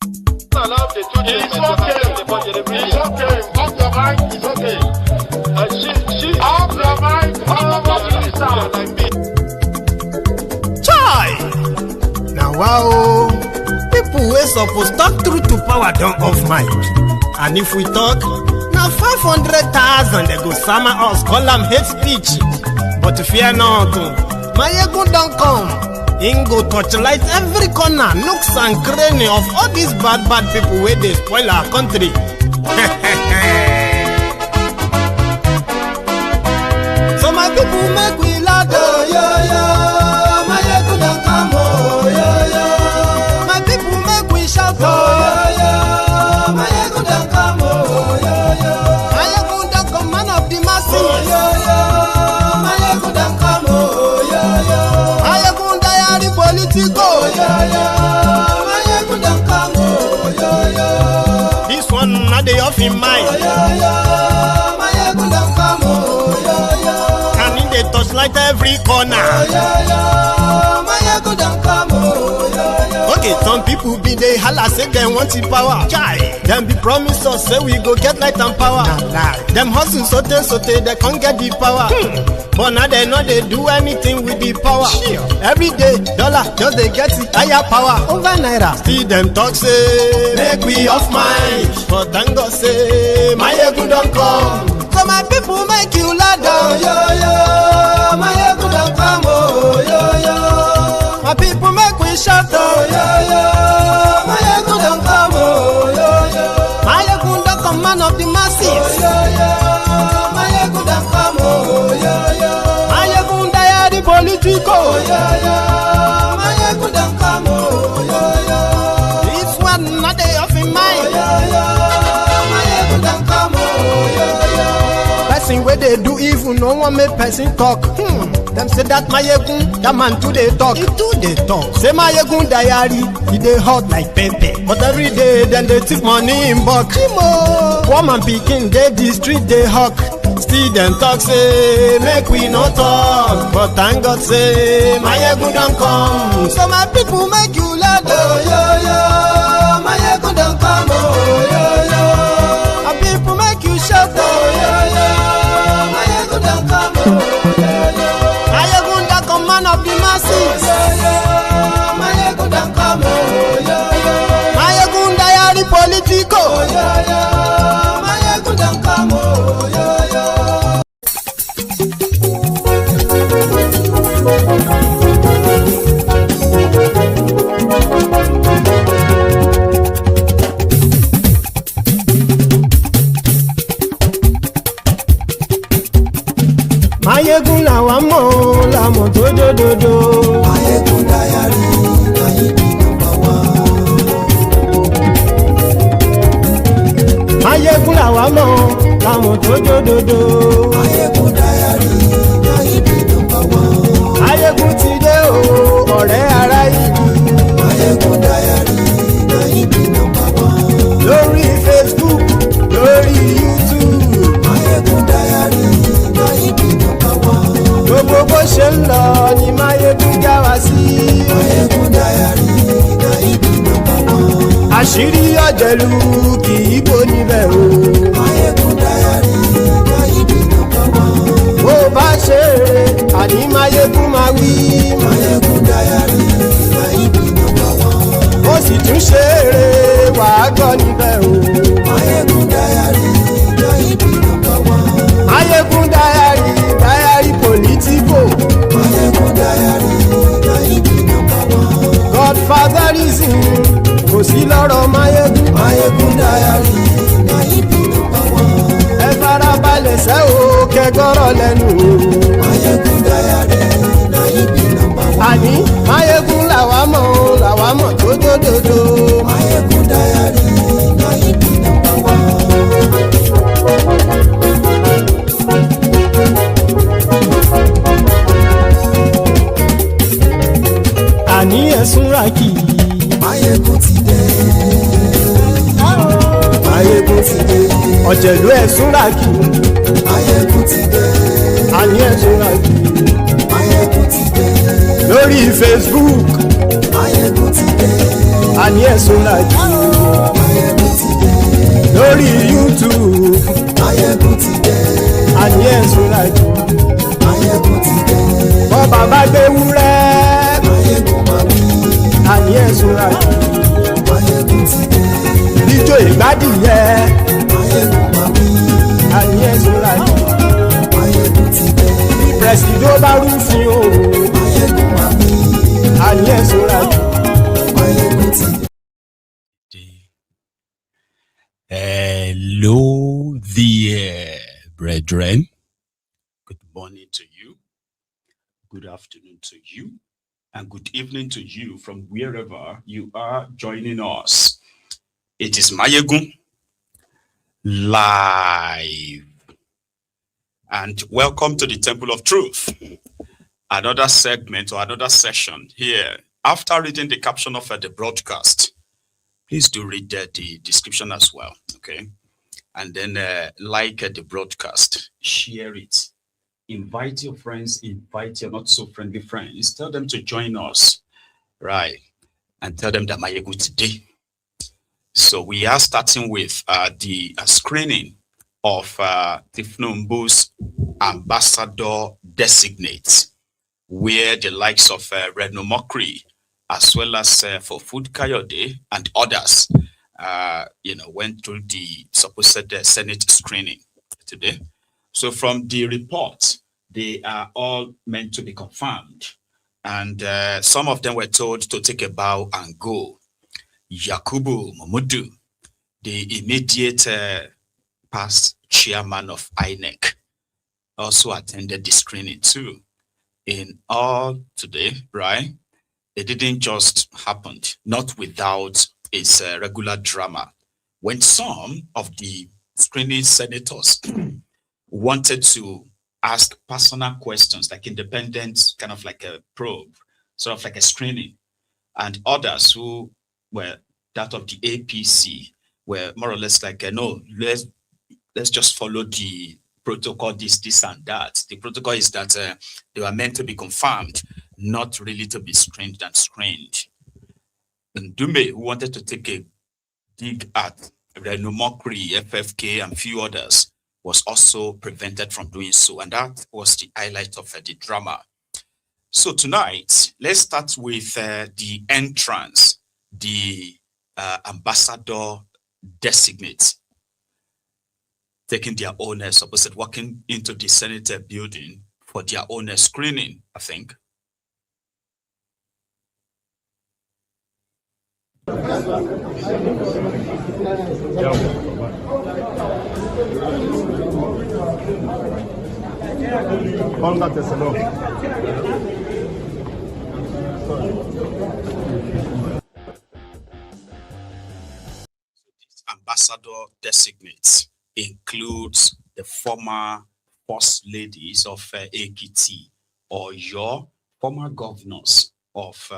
It's okay. Off your mic. It's okay. Off your mic. Chai! Now wow, people wey suppose talk truth to power don off mic. And if we talk, now 500,000 they go sama us, call them hate speech. But fear not, my ego don't come. Him go torchlight every corner, nooks and cranny of all these bad people where they spoil our country. So my people make we laugh, oh, yo. My ego don't come, oh, yo. My people make we shout, oh, yo. My ego don't come, oh, yo. My ego don't come, man of the masses, oh, yo. My ego don't come, oh, yo. My ego diary politico, yo. My ego don't come, oh, yo. This one not the off in mind, oh, yo. My ego don't come, oh, yo. And in the touchlight every corner, oh, yo. My ego don't come, oh, yo. Okay, some people be they holla say they want the power. Chai, them be promise us say we go get light and power. Nah. Them hustle sote they can't get the power. But now they know they do anything with the power. Every day, dollar just they get the higher power over naira. Still them talk say make we off mind. But thank God say my ego don't come. So my people make you laugh, oh, yo. My ego don't come, oh, yo. My people make we shout, oh, yo. My ego don't come, oh, yo. My ego don't come, man of the masses, oh, yo. My ego don't come, oh, yo. My ego diary politico, oh, yo. My ego don't come, oh, yo. This one not they off in mind, oh, yo. My ego don't come, oh, yo. Person where they do evil, no one make person talk. Them say that my egun, that man too they talk. He too they talk. Say my egun diary, he they hot like pepper. But every day then they take money in bulk. Woman picking, they the street they hawk. Still them talk say make we no talk. But thank God say my egun don't come. So my people make you laugh, oh, yo. My egun don't come, oh, yo. My people make you shout, oh, yo. My egun don't come, oh, yo. Man of the masses, my ego don't come, oh, my ego diary politico, my ego don't come, oh, Mayegun la wa mo la mo dododo. Mayegun diary na ibi number 1. Mayegun la wa mo la mo dododo. Mayegun diary na ibi number 1. Mayegun ti dé o ọ̀rẹ́ ará ìlú. Mayegun diary na ibi number 1. Lórí Facebook, lórí YouTube. Mayegun diary na ibi number 1. Gbogbo bó ṣe ń lọ ni Mayegun já wa sí. Mayegun diary na ibi number 1. Àṣírí ọ̀jẹ̀lú kì í bò níbẹ̀ o. Mayegun diary na ibi number 1. Bó bá ṣe eré àní Mayegun máa wí. Mayegun diary na ibi number 1. Ó sì tún ṣe eré wàá gbọ́ níbẹ̀ o. Mayegun diary na ibi number 1. Mayegun diary politico. Mayegun diary na ibi number 1. Godfatherism kò sí lọ́rọ̀ Mayegun. Mayegun diary na ibi number 1. Ẹ farabalẹ̀ sẹ́ o kẹgọ́rọ̀ lẹ́nu o. Mayegun diary na ibi number 1. Àní Mayegun làwa mọ̀ tó dòdòdò. Mayegun diary na ibi number 1. Àní ẹ̀sùn ràkì. Mayegun ti dé. Mayegun ti dé. Ọ̀jẹ̀lú ẹ̀sùn ràkì. Mayegun ti dé. Àní ẹ̀sùn ràkì. Mayegun ti dé. Lórí Facebook. Mayegun ti dé. Àní ẹ̀sùn ràkì. lórí YouTube àní ẹ̀sùn lájú bọ́ bàbá gbé wúrẹ́ àní ẹ̀sùn lájú ijó ìgbádìyẹ àní ẹ̀sùn lájú pẹ̀sìdó bá rúfin o àní ẹ̀sùn lájú. Hello there, brethren. Good morning to you, good afternoon to you, and good evening to you from wherever you are joining us. It is Mayegun live. And welcome to the Temple of Truth. Another segment or another session here. After reading the caption of the broadcast, please do read the description as well, okay? And then like the broadcast, share it. Invite your friends, invite your not so friendly friends. Tell them to join us, right? And tell them that Mayegun today. So we are starting with the screening of Tifnumbu's ambassador designates, where the likes of Reno omokri, as well as for Food Kayode and others, went through the supposed Senate screening today. So from the report, they are all meant to be confirmed. And some of them were told to take a bow and go. Yakubu Mamood, the immediate past chairman of INEC, also attended the screening too. In all today, right? It didn't just happen, not without its regular drama. When some of the screening senators wanted to ask personal questions, like independent, kind of like a probe, sort of like a screening, and others who were that of the APC were more or less like, no, let's just follow the protocol, this and that. The protocol is that they were meant to be confirmed, not really to be screened and screened. And Dume, who wanted to take a dig at Reno omokri, FFK, and few others, was also prevented from doing so. And that was the highlight of the drama. So tonight, let's start with the entrance, the ambassador designates taking their own, supposed walking into the Senate building for their own screening, I think. Ambassador designates includes the former first ladies of Ekiti, or your former governors of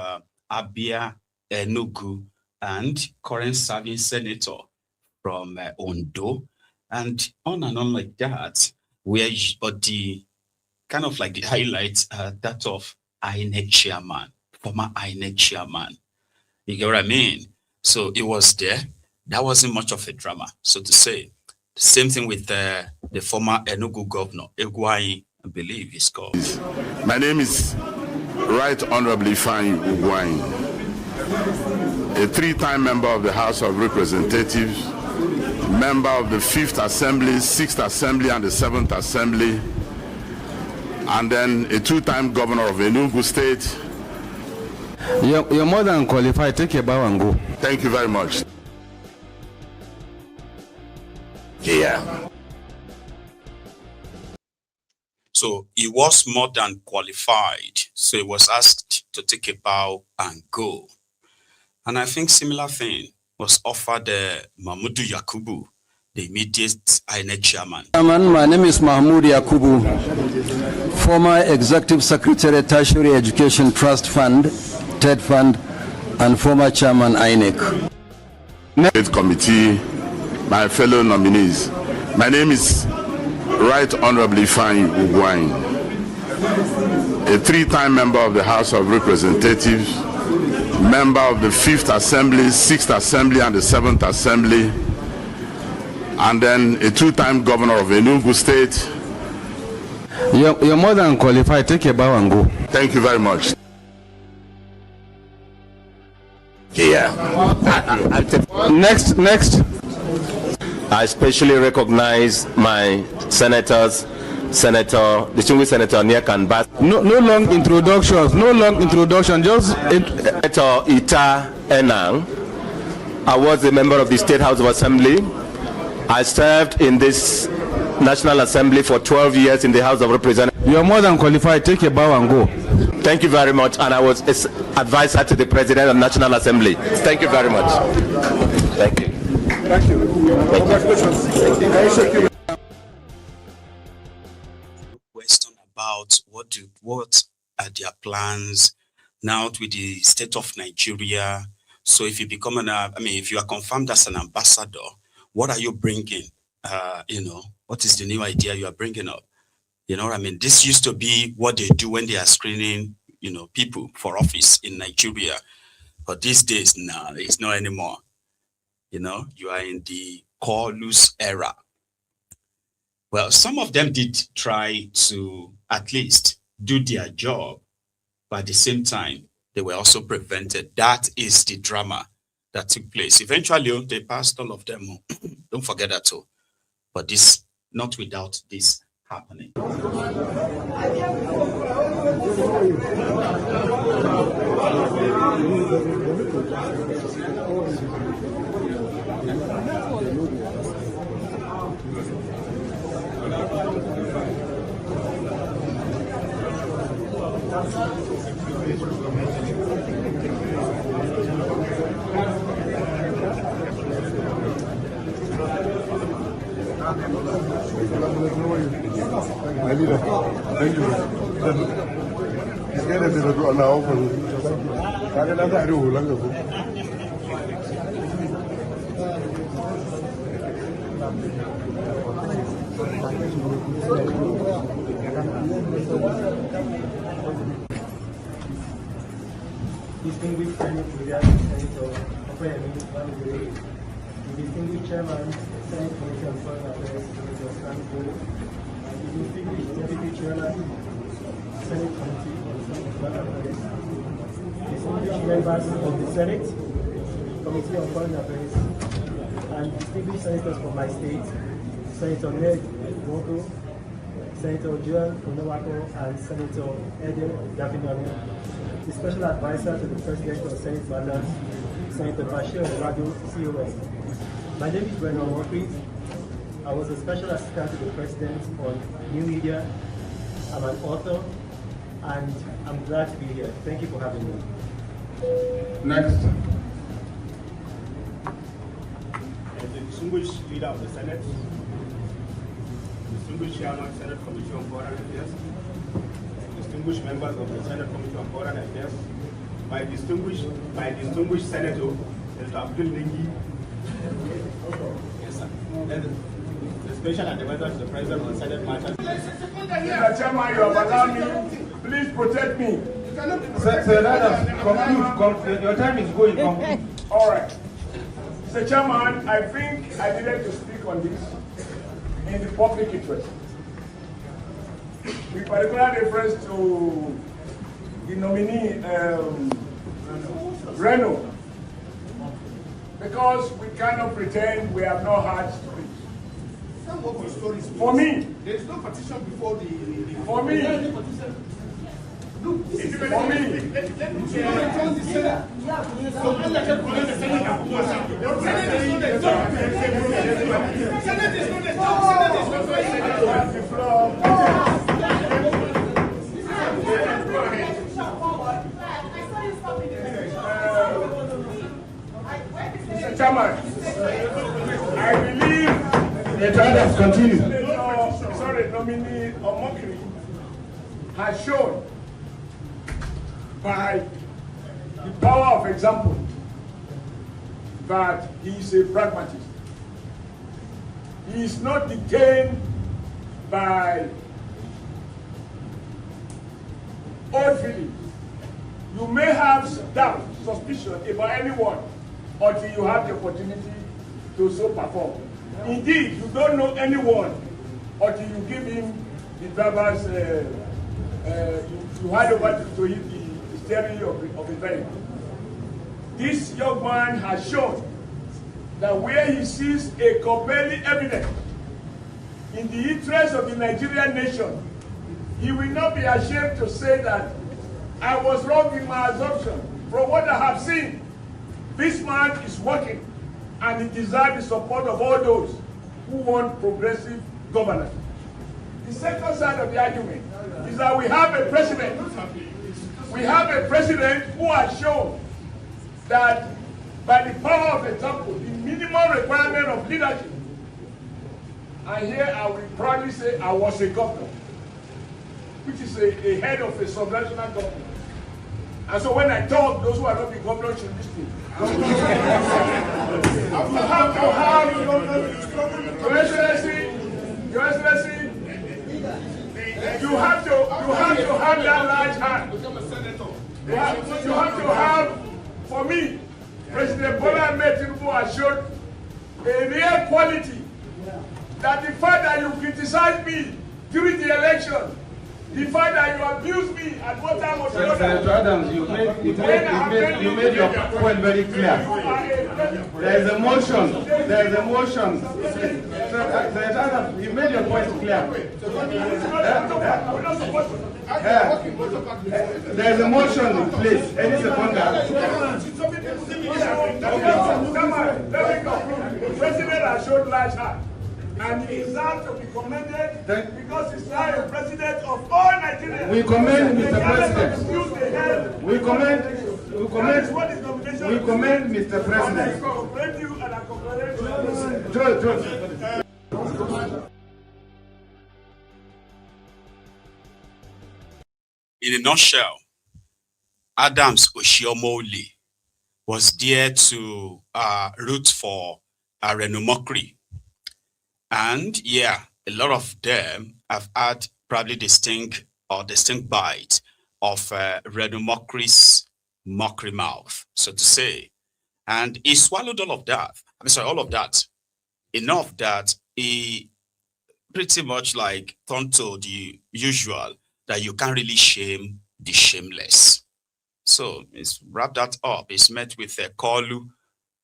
Abia, Enugu, and current serving senator from Ondo, and on like that, where but the kind of like the highlights that of INEC chairman, former INEC chairman. You get what I mean? So it was there. That wasn't much of a drama, so to say. The same thing with the former Enugu governor, Igwuanyi, I believe he's called. My name is Right Honorable Igwuanyi, a three-time member of the House of Representatives, member of the 5th Assembly, 6th Assembly, and the 7th Assembly, and then a two-time governor of Enugu State. You're more than qualified. Take your bow and go. Thank you very much. Yeah. So he was more than qualified. So he was asked to take a bow and go. And I think similar thing was offered Mamood Yakubu, the immediate INEC chairman. My name is Mamood Yakubu, former Executive Secretary, Tertiary Education Trust Fund, TED Fund, and former chairman INEC. State Committee, my fellow nominees. My name is Right Honorable Igwuanyi, a three-time member of the House of Representatives, member of the 5th Assembly, 6th Assembly, and the 7th Assembly, and then a 2-time governor of Enugu State. You're more than qualified. Take your bow and go. Thank you very much. Yeah. Next. I especially recognize my senators, distinguished Senator Niakan Bas. No long introductions. Just Senator Ita Enang. I was a member of the State House of Assembly. I served in this National Assembly for 12 years in the House of Representatives. You're more than qualified. Take your bow and go. Thank you very much. And I was advisor to the President of the National Assembly. Thank you very much. Thank you. Thank you. Congratulations. Question about what are their plans now with the state of Nigeria. So if you become if you are confirmed as an ambassador, what are you bringing? What is the new idea you are bringing up? This used to be what they do when they are screening, people for office in Nigeria. But these days, it's not anymore. You are in the call loose era. Well, some of them did try to at least do their job, but at the same time, they were also prevented. That is the drama that took place. Eventually, they passed all of them. Don't forget that too. But not without this happening. My leader, thank you. It's getting to go now. I don't know. Distinguished Senator distinguished Chairman, Senate Committee on Foreign Affairs, Senator Stanford, and distinguished Deputy Chairman, Senate Committee on Foreign Affairs, distinguished members of the Senate Committee on Foreign Affairs, and distinguished senators from my state, Senator Ned Woko, Senator Joel Onowako, and Senator Ede Dafinano, the Special Advisor to the President of Senate Matters, Senator Bashir Rado, COS. My name is Reno. I was a Special Assistant to the President on New Media. I'm an author, and I'm glad to be here. Thank you for having me. Next. As the distinguished leader of the Senate, distinguished Chairman, Senate Committee on Foreign Affairs, distinguished members of the Senate Committee on Foreign Affairs, my distinguished Senator, Mr. Abdul Nengi, yes, sir. And the Special Advisor to the President on Senate Matters. Mr. Chairman, you have allowed me. Please protect me. Sir, let us conclude. Your time is going. Conclude. All right. Mr. Chairman, I think I needed to speak on this in the public interest. With particular reference to the nominee, Reno, because we cannot pretend we have not had stories. For me, there is no petition before the for me, look, this is for me. Mr. Chairman, I believe The trial has continued. Nominee Omokri has shown by the power of example that he is a pragmatist. He is not detained by old feelings. You may have doubt, suspicion about anyone until you have the opportunity to so perform. Indeed, you don't know anyone until you give him the driver's, you hand over to him the steering of the vehicle. This young man has shown that where he sees a compelling evidence in the interest of the Nigerian nation, he will not be ashamed to say that I was wrong in my assumption. From what I have seen, this man is working and he deserves the support of all those who want progressive governance. The second side of the argument is that we have a president. We have a president who has shown that by the power of the temple, the minimum requirement of leadership, and here I will proudly say I was a governor, which is a head of a subnational government. And so when I talk, those who are not the governors should listen. You have to have, Your Excellency, you have to have that large hand. You have to have, for me, President Bola Ahmed Tinubu has shown a real quality that the fact that you criticize me during the election, the fact that you abuse me at what time was Senator Adams, you made your point very clear. There is a motion. Senator Adams, you made your point clear. There is a motion in place. Any seconder. Let me conclude. The president has shown large heart. And he deserves to be commended because he's now a president of all Nigerians. We commend Mr. President. We commend Mr. President. I congratulate you and I congratulate you. In a nutshell, Adams Oshiomoole was there to root for Reno. And yeah, a lot of them have had probably distinct bite of Reno mockery mouth, so to say. And he swallowed all of that. All of that. Enough that he pretty much like turned to the usual that you can't really shame the shameless. So he's wrapped that up. He's met with Kolu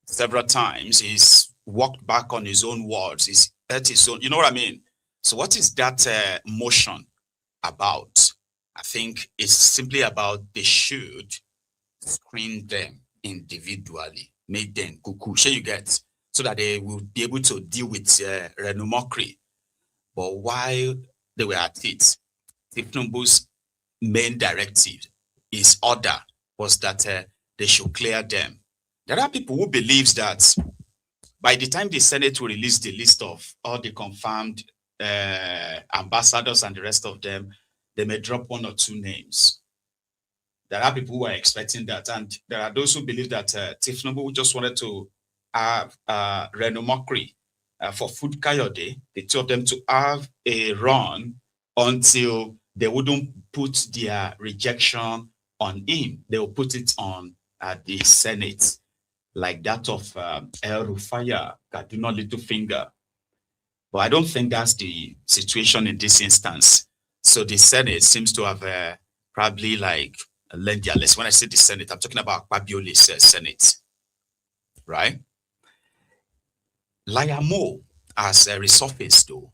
several times. He's walked back on his own words. He's at his own, you know what I mean? So what is that motion about? I think it's simply about they should screen them individually, make them cuckoo, sure you get, so that they will be able to deal with Reno mockery. But while they were at it, Tinubu's main directive, his order, was that they should clear them. There are people who believe that by the time the Senate will release the list of all the confirmed ambassadors and the rest of them, they may drop one or two names. There are people who are expecting that, and there are those who believe that Tinubu just wanted to have Reno mockery for Food Kayode, the two of them to have a run until they wouldn't put their rejection on him. They will put it on the Senate, like that of El Rufaya, Kaduna Littlefinger. But I don't think that's the situation in this instance. So the Senate seems to have probably like learned their lesson. When I say the Senate, I'm talking about Akpabiole's Senate, right? Layamo has resurfaced though.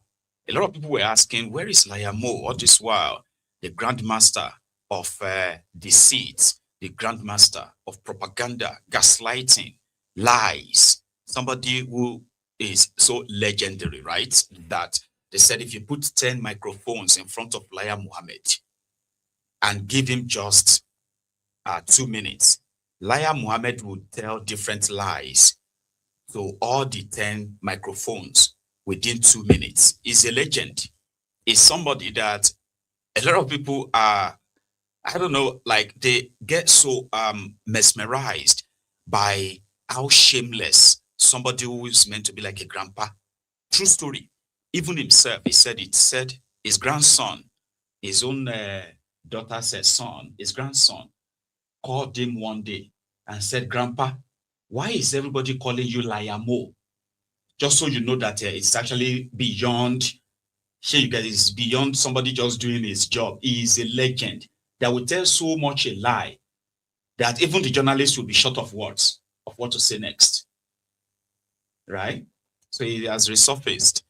A lot of people were asking, where is Layamo all this while? The grandmaster of deceit, the grandmaster of propaganda, gaslighting, lies. Somebody who is so legendary, right? That they said if you put 10 microphones in front of Laya Muhammad and give him just 2 minutes, Laya Muhammad would tell different lies. So all the 10 microphones within 2 minutes. Is a legend. Is somebody that a lot of people are, I don't know, like they get so mesmerized by how shameless somebody who is meant to be like a grandpa. True story. Even himself, he said his grandson, his own daughter's son, his grandson called him one day and said, Grandpa, why is everybody calling you Liamo? Just so you know that it's actually beyond, you guys, it's beyond somebody just doing his job. He is a legend that will tell so much a lie that even the journalists will be short of words of what to say next. Right? So he has resurfaced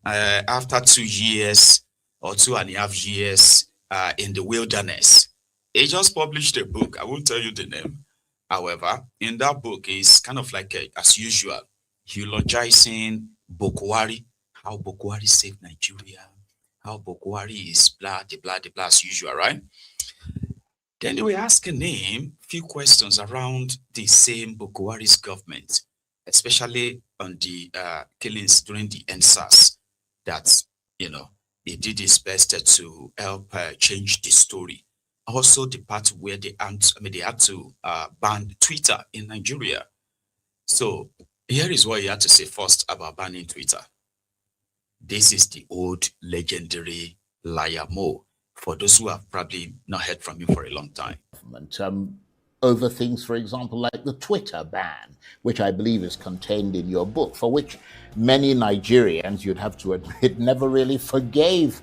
after 2 years or 2.5 years in the wilderness. He just published a book. I won't tell you the name. However, in that book, it's kind of like, as usual, eulogizing Boko Haram, how Boko Haram saved Nigeria, how Boko Haram is blah, blah, blah, as usual, right? Then they were asking him a few questions around the same Boko Haram's government, especially on the killings during the NSAS, that, you know, he did his best to help change the story. Also, the part where they had to ban Twitter in Nigeria. So here is what he had to say first about banning Twitter. This is the old legendary Liamo, for those who have probably not heard from him for a long time. Over things, for example, like the Twitter ban, which I believe is contained in your book, for which many Nigerians, you'd have to admit, never really forgave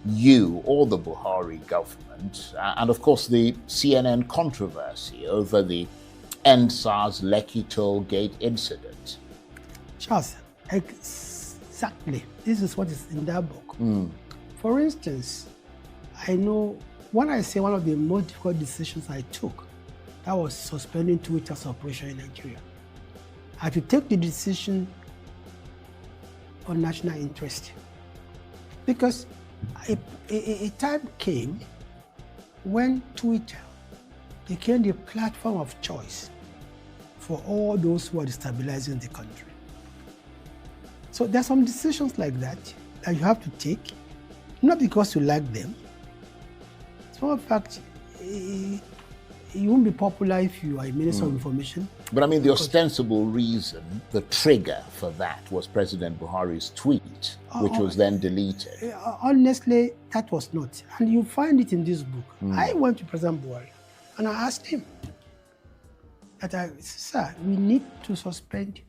you or the Buhari government. And of course, the CNN controversy over the NSAS Lekki Toll Gate incident. Charles, exactly. This is what is in that book. For instance, I know when I say one of the most difficult decisions I took, that was suspending Twitter's operation in Nigeria. I had to take the decision on national interest. Because a time came when Twitter became the platform of choice for all those who are destabilizing the country. So there are some decisions like that that you have to take, not because you like them. So in fact, you won't be popular if you are a minister of information. But I mean, the ostensible reason, the trigger for that was President Buhari's tweet, which was then deleted. Honestly, that was not. And you find it in this book. I went to President Buhari and I asked him that, sir, we need to suspend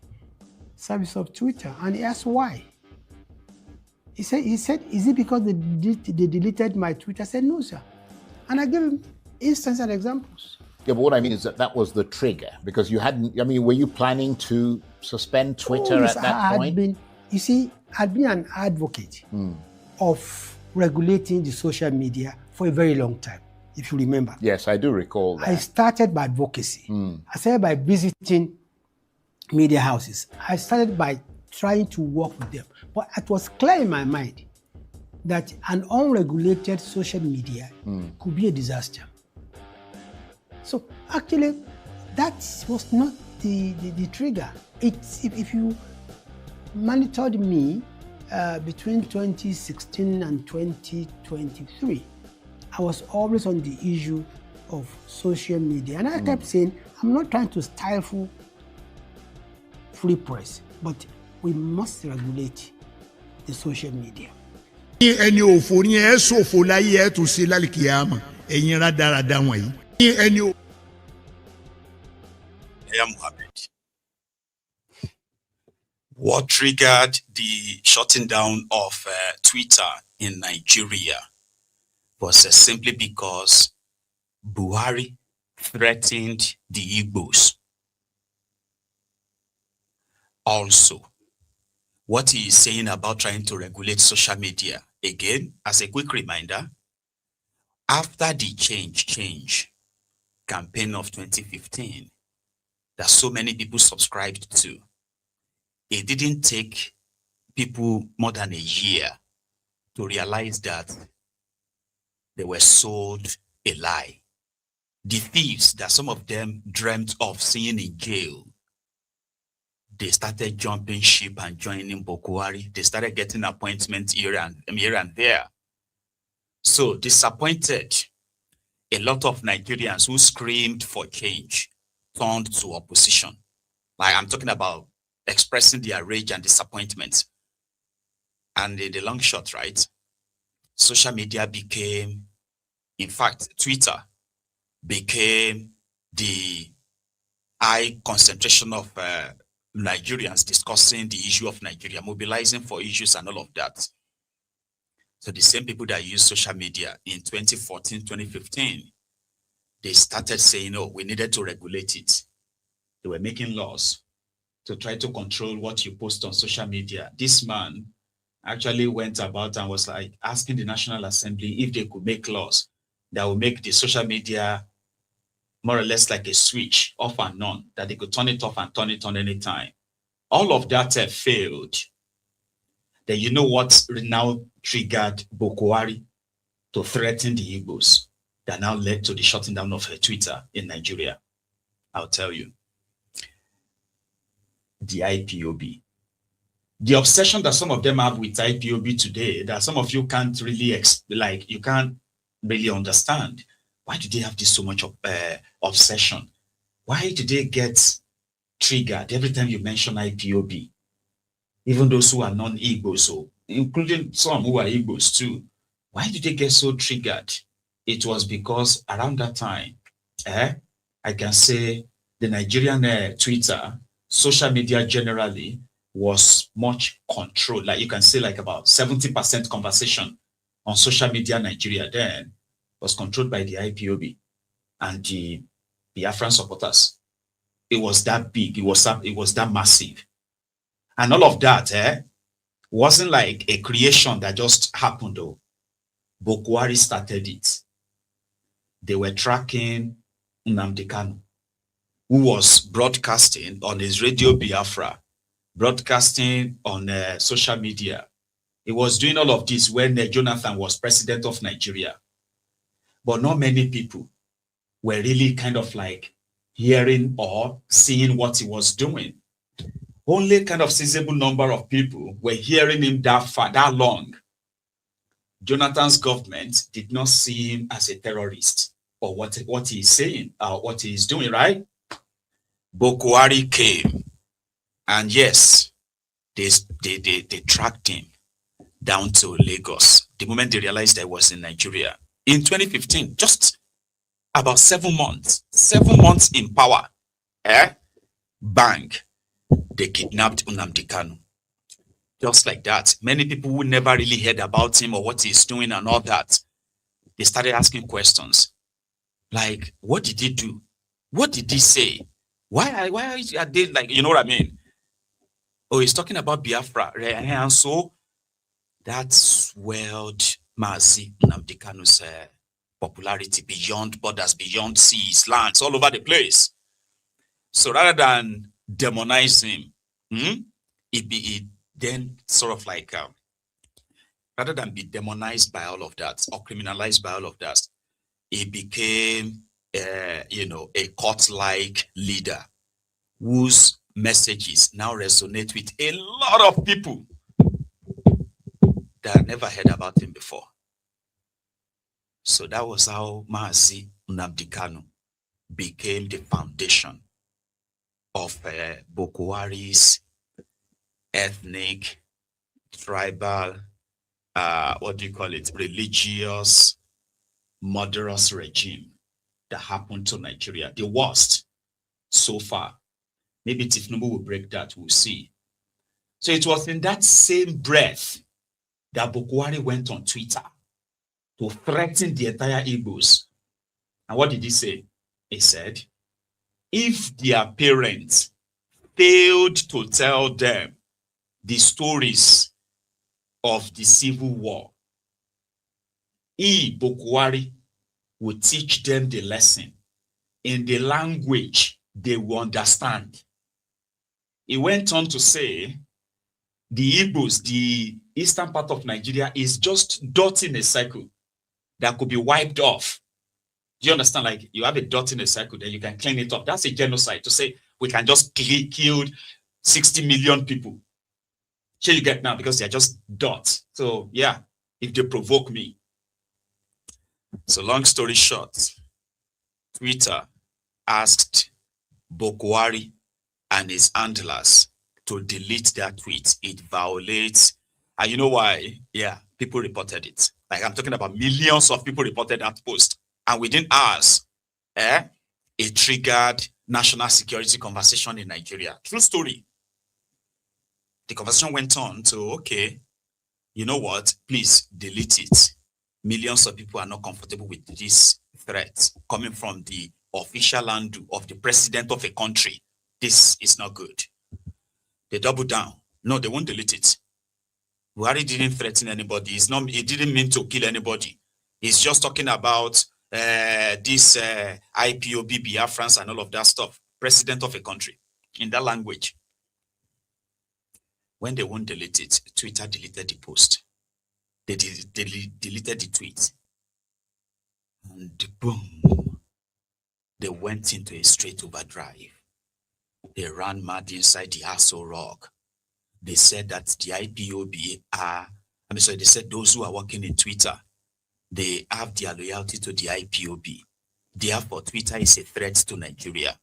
service of Twitter. And he asked why. He said, is it because they deleted my tweet? I said, no, sir. And I gave him instances and examples. Yeah, but what I mean is that was the trigger, because you hadn't, I mean, were you planning to suspend Twitter at that point? I'd been an advocate of regulating the social media for a very long time, if you remember. Yes, I do recall that. I started by advocacy. I started by visiting media houses. I started by trying to work with them. But it was clear in my mind that an unregulated social media could be a disaster. So actually, that was not the trigger. If you monitored me between 2016 and 2023, I was always on the issue of social media. And I kept saying, I'm not trying to stifle free press, but we must regulate the social media. What triggered the shutting down of Twitter in Nigeria was simply because Buhari threatened the Igbos. Also, what he is saying about trying to regulate social media, again, as a quick reminder, after the change campaign of 2015 that so many people subscribed to, it didn't take people more than a year to realize that they were sold a lie. The thieves that some of them dreamt of seeing in jail, they started jumping ship and joining Boko Haram. They started getting appointments here and there. So disappointed, a lot of Nigerians who screamed for change turned to opposition. Like, I'm talking about expressing their rage and disappointment. And in the long shot, right, social media became, in fact, Twitter became the high concentration of Nigerians discussing the issue of Nigeria, mobilizing for issues and all of that. So the same people that use social media in 2014, 2015, they started saying, oh, we needed to regulate it. They were making laws to try to control what you post on social media. This man actually went about and was like asking the National Assembly if they could make laws that will make the social media more or less like a switch, off and on, that they could turn it off and turn it on anytime. All of that failed. Then you know what now triggered Boko Haram to threaten the Igbos that now led to the shutting down of Twitter in Nigeria? I'll tell you. The IPOB. The obsession that some of them have with IPOB today, that some of you can't really, you can't really understand. Why do they have this so much obsession? Why do they get triggered every time you mention IPOB? Even those who are non-Igbos, so including some who are Igbos too. Why do they get so triggered? It was because around that time, I can say the Nigerian Twitter, social media generally, was much controlled. Like you can say like about 70% conversation on social media Nigeria then was controlled by the IPOB and the Biafran supporters. It was that big, it was that massive. And all of that wasn't like a creation that just happened though. Boko Haram started it. They were tracking Nnamdi Kanu, who was broadcasting on his radio Biafra, broadcasting on social media. He was doing all of this when Jonathan was president of Nigeria. But not many people were really kind of like hearing or seeing what he was doing. Only kind of sizable number of people were hearing him that long. Jonathan's government did not see him as a terrorist or what he's saying, what he's doing, right? Boko Haram came, and yes, they tracked him down to Lagos the moment they realized that he was in Nigeria. In 2015, just about 7 months in power, bang, they kidnapped Nnamdi Kanu. Just like that. Many people who never really heard about him or what he's doing and all that, they started asking questions. Like, what did he do? What did he say? Why are they like, you know what I mean? Oh, he's talking about Biafra. And so that swelled Mazi Nnamdi Kanu's popularity beyond borders, beyond seas, lands, all over the place. So rather than demonize him, it then sort of like, rather than be demonized by all of that or criminalized by all of that, it became, a cult-like leader whose messages now resonate with a lot of people that never heard about him before. So that was how Mazi Nnamdi Kanu became the foundation of Boko Haram's ethnic, tribal, religious, murderous regime that happened to Nigeria. The worst so far. Maybe Tifnubu will break that, we'll see. So it was in that same breath that Boko Haram went on Twitter to threaten the entire Igbos. And what did he say? He said, if their parents failed to tell them the stories of the Civil War, Boko Haram will teach them the lesson in the language they will understand. He went on to say, the Igbos, the eastern part of Nigeria, is just dot in a circle that could be wiped off. Do you understand? Like, you have a dot in a circle, then you can clean it up. That's a genocide to say we can just kill 60 million people. Here you get now, because they're just dots. So yeah, if they provoke me. So long story short, Twitter asked Boko Haram and his handlers to delete that tweet. It violates, and you know why? Yeah, people reported it. Like, I'm talking about millions of people reported that post. And within hours, it it triggered national security conversation in Nigeria. True story. The conversation went on to, okay, you know what, please delete it. Millions of people are not comfortable with this threat coming from the official handle of the president of a country. This is not good. They doubled down. No, they won't delete it. Buhari didn't threaten anybody. It didn't mean to kill anybody. He's just talking about this IPOB, Biafrans, and all of that stuff. President of a country in that language. When they won't delete it, Twitter deleted the post. They deleted the tweet. And boom, they went into a straight overdrive. They ran mad inside the Aso Rock. They said that the IPOB they said those who are working in Twitter, they have their loyalty to the IPOB. Therefore, Twitter is a threat to Nigeria.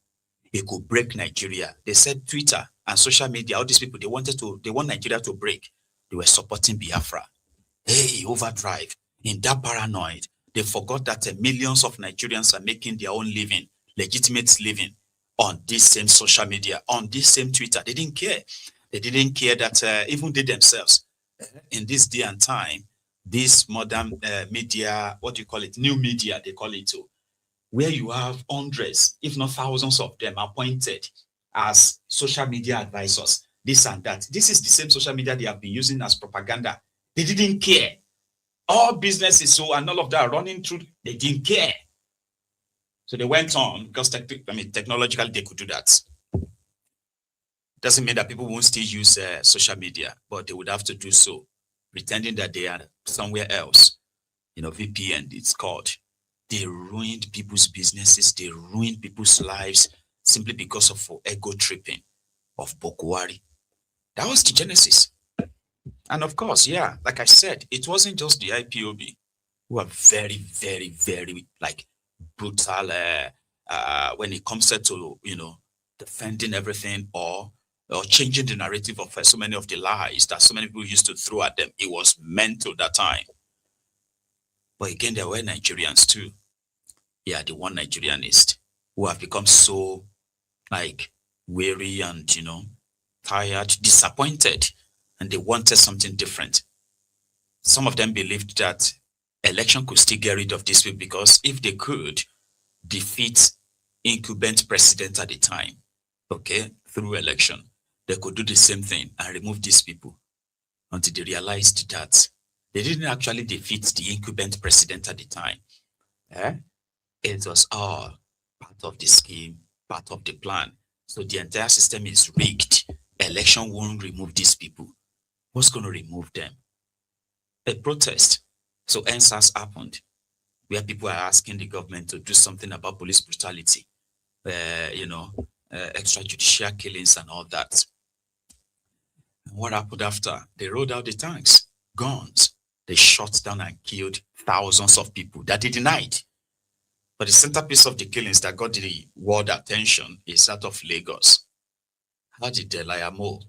It could break Nigeria. They said Twitter and social media, all these people, they want Nigeria to break. They were supporting Biafra. Hey, overdrive. In that paranoid, they forgot that millions of Nigerians are making their own living, legitimate living, on this same social media, on this same Twitter. They didn't care. They didn't care that even they themselves, in this day and time, this modern media, what do you call it? New media, they call it too, where you have hundreds, if not thousands of them appointed as social media advisors, this and that. This is the same social media they have been using as propaganda. They didn't care. All businesses and all of that running through, they didn't care. So they went on because technologically they could do that. Doesn't mean that people won't still use social media, but they would have to do so, pretending that they are somewhere else. VPN, it's called. They ruined people's businesses. They ruined people's lives simply because of ego tripping of Bokwari. That was the genesis. And of course, yeah, like I said, it wasn't just the IPOB who are very, very, very brutal when it comes to, defending everything or changing the narrative of so many of the lies that so many people used to throw at them. It was mental that time. But again, there were Nigerians too. Yeah, the one Nigerianist who have become so weary and, tired, disappointed, and they wanted something different. Some of them believed that election could still get rid of this people because if they could defeat incumbent president at the time, okay, through election, they could do the same thing and remove these people until they realized that they didn't actually defeat the incumbent president at the time. It was all part of the scheme, part of the plan. So the entire system is rigged. Election won't remove these people. What's going to remove them? A protest. So NSAS happened, where people are asking the government to do something about police brutality, extrajudicial killings and all that. And what happened after? They rolled out the tanks, guns. They shot down and killed thousands of people that they denied. But the centerpiece of the killings that got the world attention is that of Lagos. How did Oshiomoole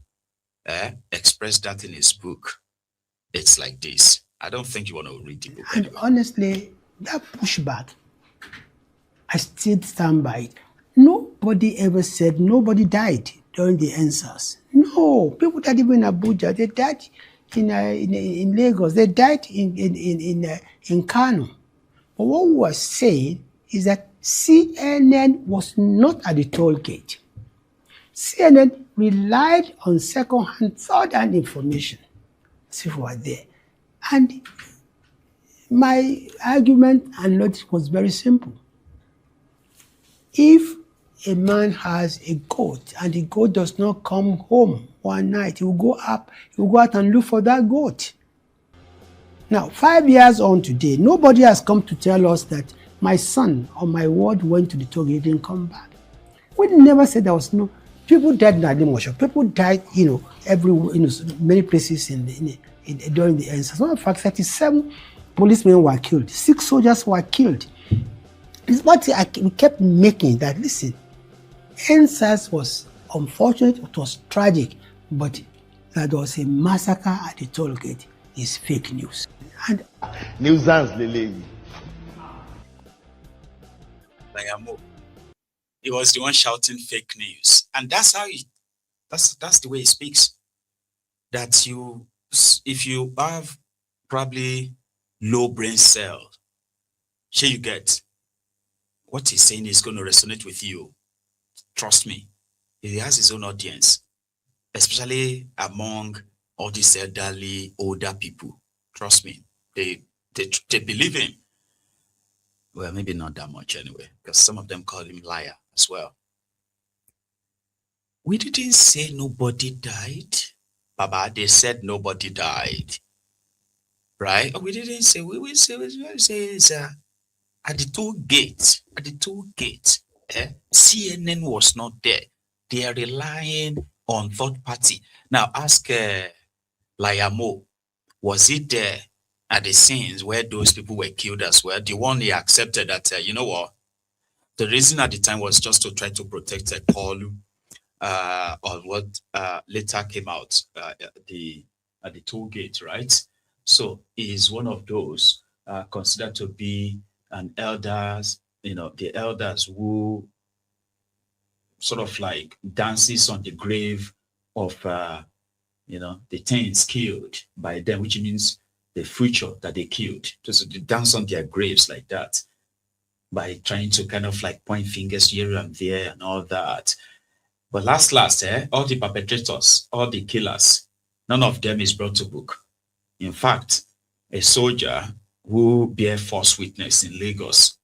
express that in his book? It's like this. I don't think you want to read the book. And honestly, that pushback, I still stand by it. Nobody ever said nobody died during the NSAS. No, people died even in Abuja. They died in Lagos. They died in Kano. But what we were saying is that CNN was not at the toll gate. CNN relied on second-hand, third-hand information. As if we were there. And my argument and logic was very simple. If a man has a goat and the goat does not come home one night, he will go out and look for that goat. Now, 5 years on today, nobody has come to tell us that my son or my ward went to the toll gate, didn't come back. We never said there was no. People died in Adimosho. People died, many places during the NSAS. In fact, 37 policemen were killed. 6 soldiers were killed. It's what we kept making that, listen, NSAS was unfortunate, it was tragic, but that there was a massacre at the toll gate is fake news. And nuisance, Lele. He was the one shouting fake news. And that's how that's the way he speaks. That if you have probably low brain cell, you get what he's saying is going to resonate with you. Trust me, he has his own audience, especially among all these elderly, older people. Trust me, they believe him. Well, maybe not that much anyway, because some of them call him liar as well. We didn't say nobody died. Baba, they said nobody died. Right? We didn't say, we say it's at the toll gate. At the toll gate. CNN was not there. They are relying on third party. Now ask Layamo, was he there at the scenes where those people were killed as well? The one he accepted that, you know what? The reason at the time was just to try to protect a call or what later came out at the toll gate, right? So he is one of those considered to be an elders, the elders who sort of like dances on the grave of, the things killed by them, which means the future that they killed. Just to dance on their graves like that by trying to kind of like point fingers here and there and all that. But last, all the perpetrators, all the killers, none of them is brought to book. In fact, a soldier who bear false witness in Lagos,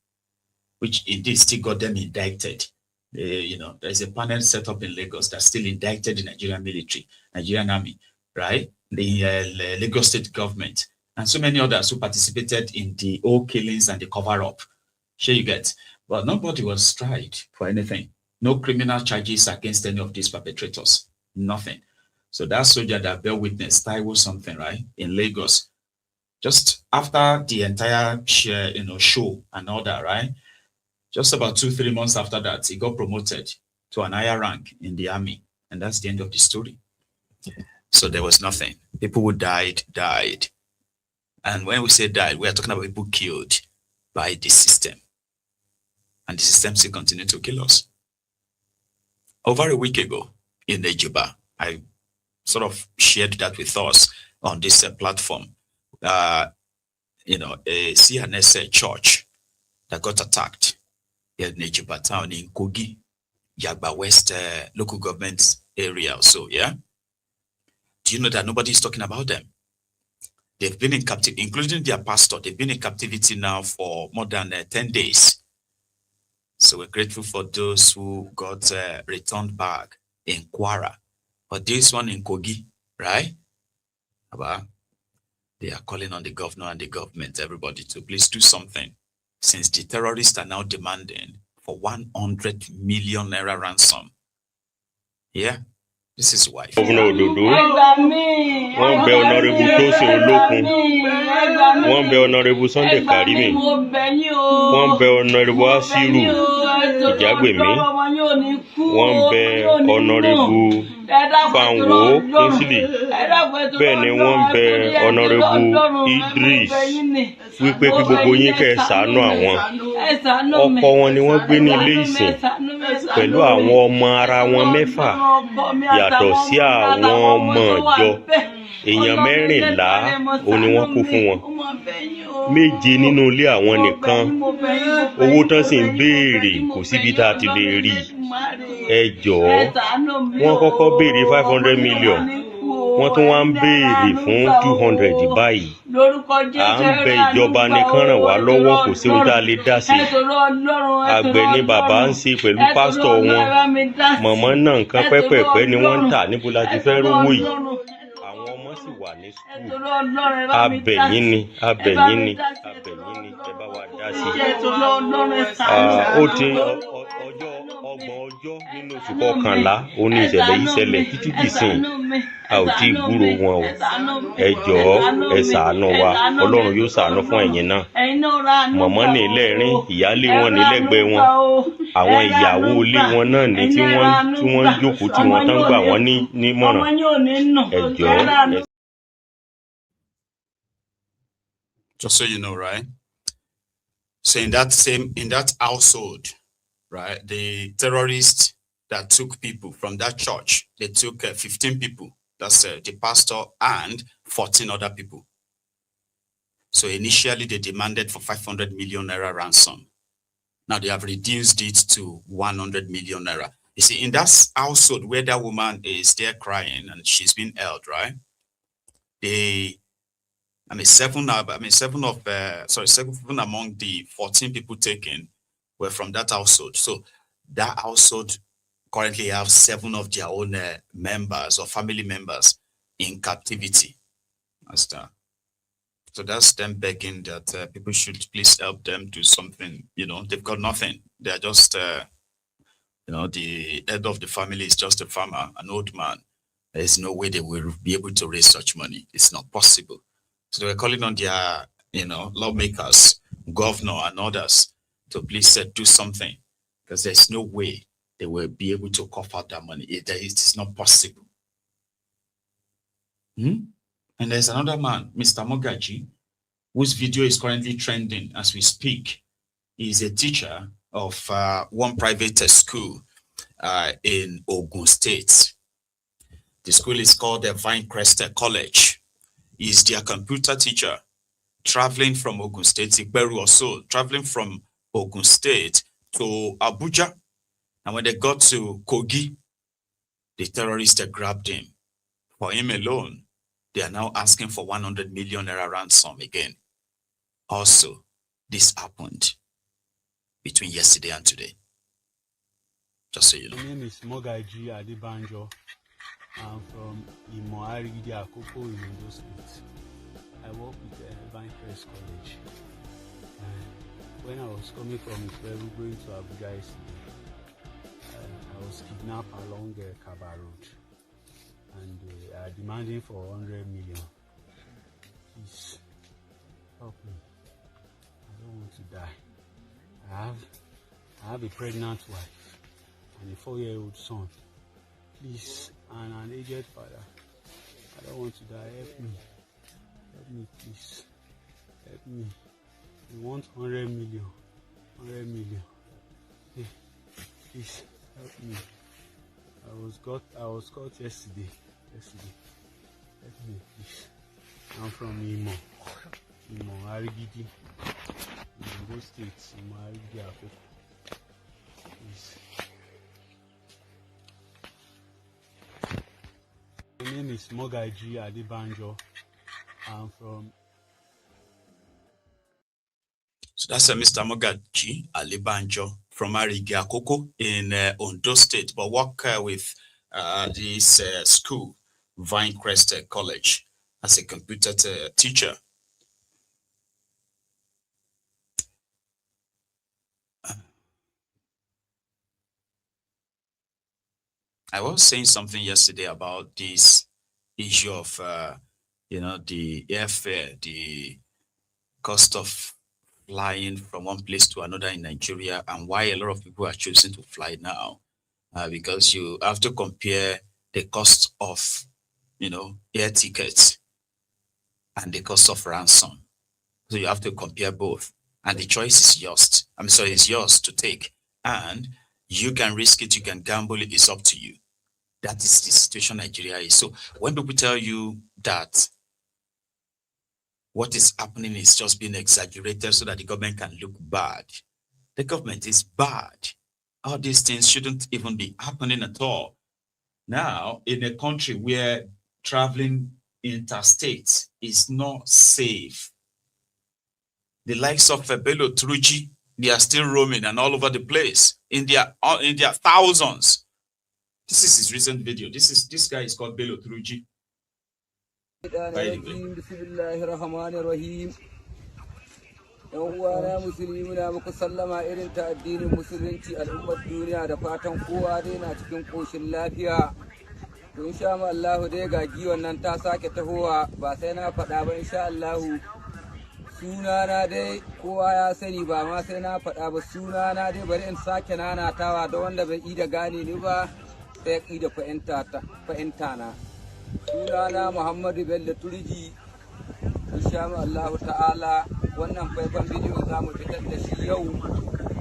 which indeed still got them indicted. There's a panel set up in Lagos that's still indicted the Nigerian military, Nigerian army, right? The Lagos state government, and so many others who participated in the old killings and the cover-up. Sure you get. But nobody was tried for anything. No criminal charges against any of these perpetrators. Nothing. So that soldier that bear witness, Taiwo something, right, in Lagos, just after the entire show and all that, right? Just about 2-3 months after that, he got promoted to an higher rank in the army. And that's the end of the story. So there was nothing. People who died. And when we say died, we are talking about people killed by the system. And the system still continue to kill us. Over a week ago in Ejiba, I sort of shared that with us on this platform. A CNS church that got attacked in Ejiba town in Kogi, Yagba West local government area. So, yeah. Do you know that nobody's talking about them? They've been in captivity, including their pastor. They've been in captivity now for more than 10 days. So we're grateful for those who got returned back in Kwara. But this one in Kogi, right? They are calling on the governor and the government, everybody, to please do something. Since the terrorists are now demanding for 100 million naira ransom. Yeah, this is why. Governor Ododo, one be Honorable Tosin Olokun, one be Honorable Sunday Karimi, one be Honorable Asiru Ijagbemi, one be Honorable Fanwo Kingsley, bẹ́ẹ̀ ni wọ́n bẹ Honorable Idris wípé kí gbogbo yín kẹ́ ṣàánú àwọn. Ọkọ wọn ni wọ́n gbé ní ilé ìsìn pẹ̀lú àwọn ọmọ ara wọn 6 yàtọ̀ sí àwọn ọmọ ìjọ èèyàn 14 òun ni wọ́n kó fún wọn. 7 nínú ilé àwọn nìkan, owó tán sì ń béèrè kò síbi tá a ti lè rí. Ẹ jọ̀ọ́, wọ́n kọ́kọ́ béèrè 500 million, wọ́n tún wá ń béèrè fún 200 báyìí. À ń bẹ ìjọba nìkan ràn wá lọ́wọ́, kò sí ohun tá a lè dá sí. Àgbẹ̀ ni bàbá ń ṣe pẹ̀lú pásítọ̀ wọn. Mọ̀mọ́ náà nǹkan pẹ́pẹ̀pẹ́ ni wọ́n ń tà, níbo la ti fẹ́ rówó yìí? Àwọn ọmọ sì wà ní sùkúù. Abẹ̀yìn ni ẹ bá wa dá sí. Ó ti ọgbọ̀n ọjọ́ nínú oṣù kọkànlá òun ni ìṣẹ̀lẹ̀ yìí ṣẹlẹ̀ títí dìsìn. A ò tí ì gbúrò wọn o. Ẹ jọ̀ọ́ ẹ ṣàánú wa, Ọlọ́run yóò ṣàánú fún ẹ̀yin náà. Mọ̀mọ́ ní Ìlẹ́rìn, ìyálé wọn ní lẹ́gbẹ̀ẹ́ wọn, àwọn ìyàwó ilé wọn náà ní tí wọ́n ń jókòó tí wọ́n tán gbà wọ́n nímọ̀ràn. Ẹ jọ̀ọ́. Just so you know, right? So in that household, right? The terrorists that took people from that church, they took 15 people. That's the pastor and 14 other people. So initially they demanded for 500 million naira ransom. Now they have reduced it to 100 million naira. You see, in that household where that woman is there crying and she's been held, right? Seven among the 14 people taken were from that household. So that household currently have 7 of their own members or family members in captivity. So that's them begging that people should please help them do something. You know, they've got nothing. They're just, the head of the family is just a farmer, an old man. There's no way they will be able to raise such money. It's not possible. So they were calling on their, lawmakers, governor and others to please do something, because there's no way they will be able to cough out that money. It's not possible. And there's another man, Mr. Mogaji, whose video is currently trending as we speak. He's a teacher of one private school in Ogun State. The school is called the Vinecrest College. He's their computer teacher, traveling from Ogun State, Igberu or so, traveling from Ogun State to Abuja. And when they got to Kogi, the terrorists grabbed him. For him alone, they are now asking for 100 million naira ransom again. Also, this happened between yesterday and today. Just so you know. My name is Mogaji Adebanjo. I'm from Mamood Yakubu in Ogun State. I work with Vinecrest College. When I was coming from Igwuanyi going to Abuja yesterday, I was kidnapped along Kaba Road, and they are demanding for 100 million. Please help me. I don't want to die. I have a pregnant wife and a 4-year-old son. Please, and an aged father. I don't want to die. Help me. Help me, please. Help me. We want 100 million. 100 million. Hey, please help me. I was caught yesterday. Help me, please. I'm from Imo Arigidi. In Ogun State, Imo Arigidi Akoko. Please. My name is Mogaji Adebanjo. I'm from. So that's Mr. Mogaji Adebanjo from Arigidi Akoko in Ondo State, but work with this school, Vinecrest College, as a computer teacher. I was saying something yesterday about this issue of, the airfare, the cost of flying from one place to another in Nigeria, and why a lot of people are choosing to fly now, because you have to compare the cost of, air tickets and the cost of ransom. So you have to compare both, and the choice is yours. It's yours to take, and you can risk it, you can gamble it. It's up to you. That is the situation Nigeria is. So when people tell you that what is happening is just being exaggerated so that the government can look bad, the government is bad. All these things shouldn't even be happening at all. Now, in a country where traveling interstate is not safe, the likes of Bello Truji, they are still roaming and all over the place in their thousands. This is his recent video. This guy is called Bello Truji. uwana musulmi muna muku sallama irin ta addinin musulunci al'ummar duniya da fatan kowa dai na cikin koshin lafiya. To insha Allah dai ga giwon nan ta sake tahowa ba sai na faɗa ba insha Allah. Sunana dai kowa ya sani ba ma sai na faɗa ba, sunana dai bari in sake nanatawa da wanda bai da gane ni ba sai ki da fahimta na. Sunana Muhammadu Bello Turji. Insha Allah ta'ala wannan faifan bidiyo za mu fitar da shi yau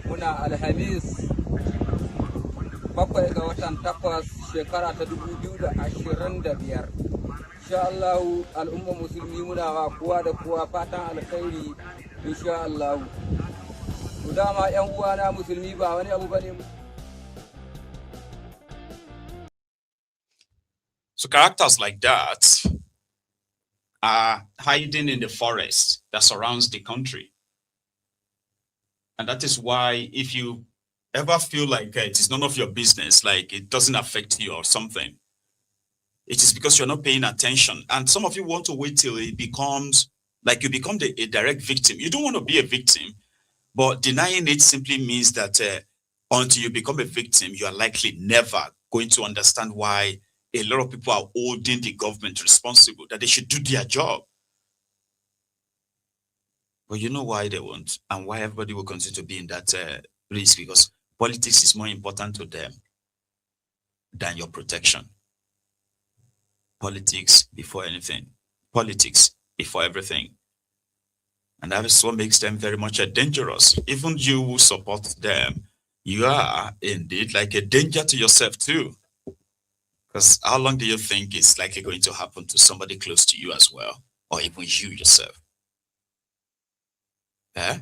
muna Alhamis 7 ga watan 8 shekara ta 2025. Insha Allah al'umma musulmi muna wa kowa da kowa fatan alkhairi insha Allah. To dama yan uwana musulmi ba wani abu bane. So characters like that are hiding in the forest that surrounds the country. And that is why if you ever feel like it is none of your business, like it doesn't affect you or something, it is because you're not paying attention. And some of you want to wait till it becomes like you become a direct victim. You don't want to be a victim, but denying it simply means that until you become a victim, you are likely never going to understand why a lot of people are holding the government responsible, that they should do their job. But you know why they won't, and why everybody will continue to be in that risk, because politics is more important to them than your protection. Politics before anything. Politics before everything. And that is what makes them very much dangerous. Even you who support them, you are indeed like a danger to yourself too. Because how long do you think it's likely going to happen to somebody close to you as well? Or even you yourself? Eh?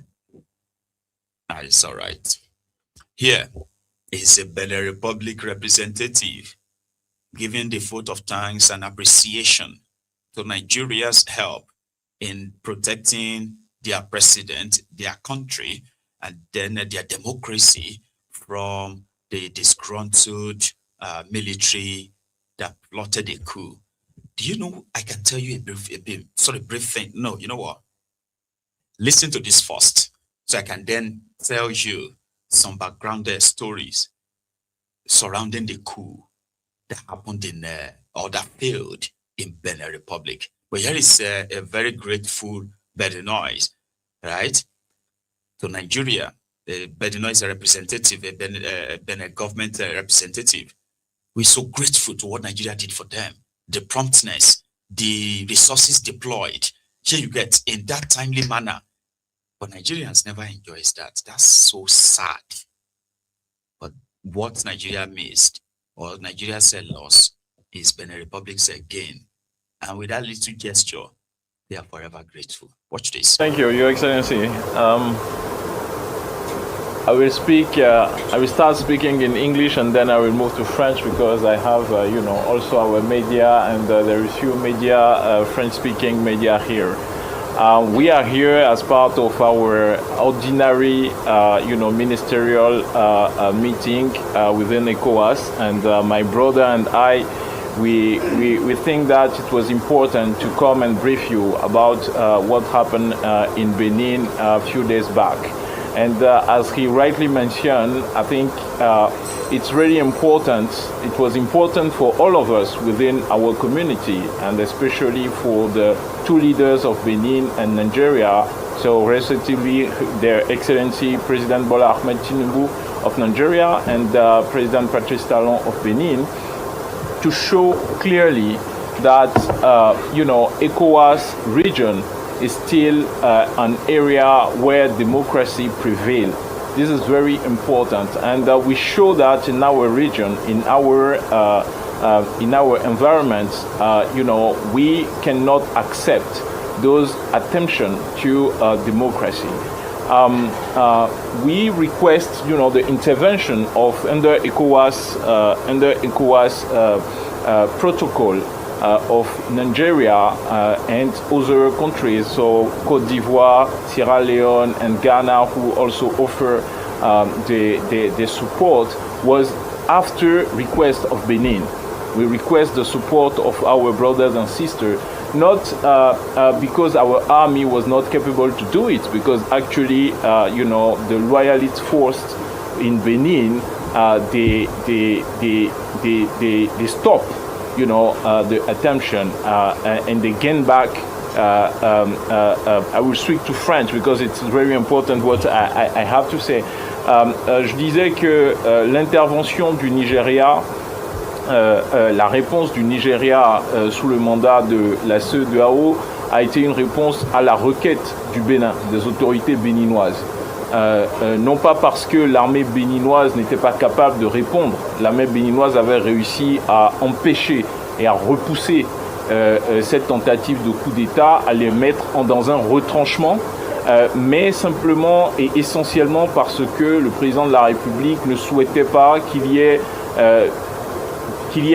It's all right. Here is a Benin Republic representative giving the vote of thanks and appreciation to Nigeria's help in protecting their president, their country, and then their democracy from the disgruntled military that plotted a coup. Do you know, I can tell you a brief thing. No, you know what? Listen to this first, so I can then tell you some background stories surrounding the coup that happened in, or that failed in Benin Republic. But here is a very grateful Bedinois, right? To Nigeria, the Bedinois representative, a Benin government representative. We're so grateful to what Nigeria did for them, the promptness, the resources deployed. Here you get in that timely manner. But Nigerians never enjoy that. That's so sad. But what Nigeria missed, or Nigeria said lost, is Benin Republic's gain. And with that little gesture, they are forever grateful. Watch this. Thank you, Your Excellency. I will start speaking in English and then I will move to French because I have, also our media and there is few media, French-speaking media here. We are here as part of our ordinary, ministerial meeting within ECOWAS, and my brother and I, we think that it was important to come and brief you about what happened in Benin a few days back. And as he rightly mentioned, I think it's really important. It was important for all of us within our community, and especially for the two leaders of Benin and Nigeria. So, respectively, Their Excellency President Bola Ahmed Tinubu of Nigeria and President Patrice Talon of Benin, to show clearly that ECOWAS region is still an area where democracy prevails. This is very important, and we show that in our region, in our environment. We cannot accept those attempts to democracy. We request, the intervention of under ECOWAS protocol of Nigeria and other countries, so Côte d'Ivoire, Sierra Leone, and Ghana, who also offer the support, was after request of Benin. We request the support of our brothers and sisters, not because our army was not capable to do it, because actually, the loyalist force in Benin, they stop, the attention, and they gain back. I will switch to French because it's very important what I have to say. Je disais que l'intervention du Nigeria, la réponse du Nigeria sous le mandat de la CEDEAO a été une réponse à la requête du Bénin, des autorités béninoises. non pas parce que l'armée béninoise n'était pas capable de répondre. L'armée béninoise avait réussi à empêcher et à repousser cette tentative de coup d'État, à les mettre dans un retranchement, mais simplement et essentiellement parce que le président de la République ne souhaitait pas qu'il y ait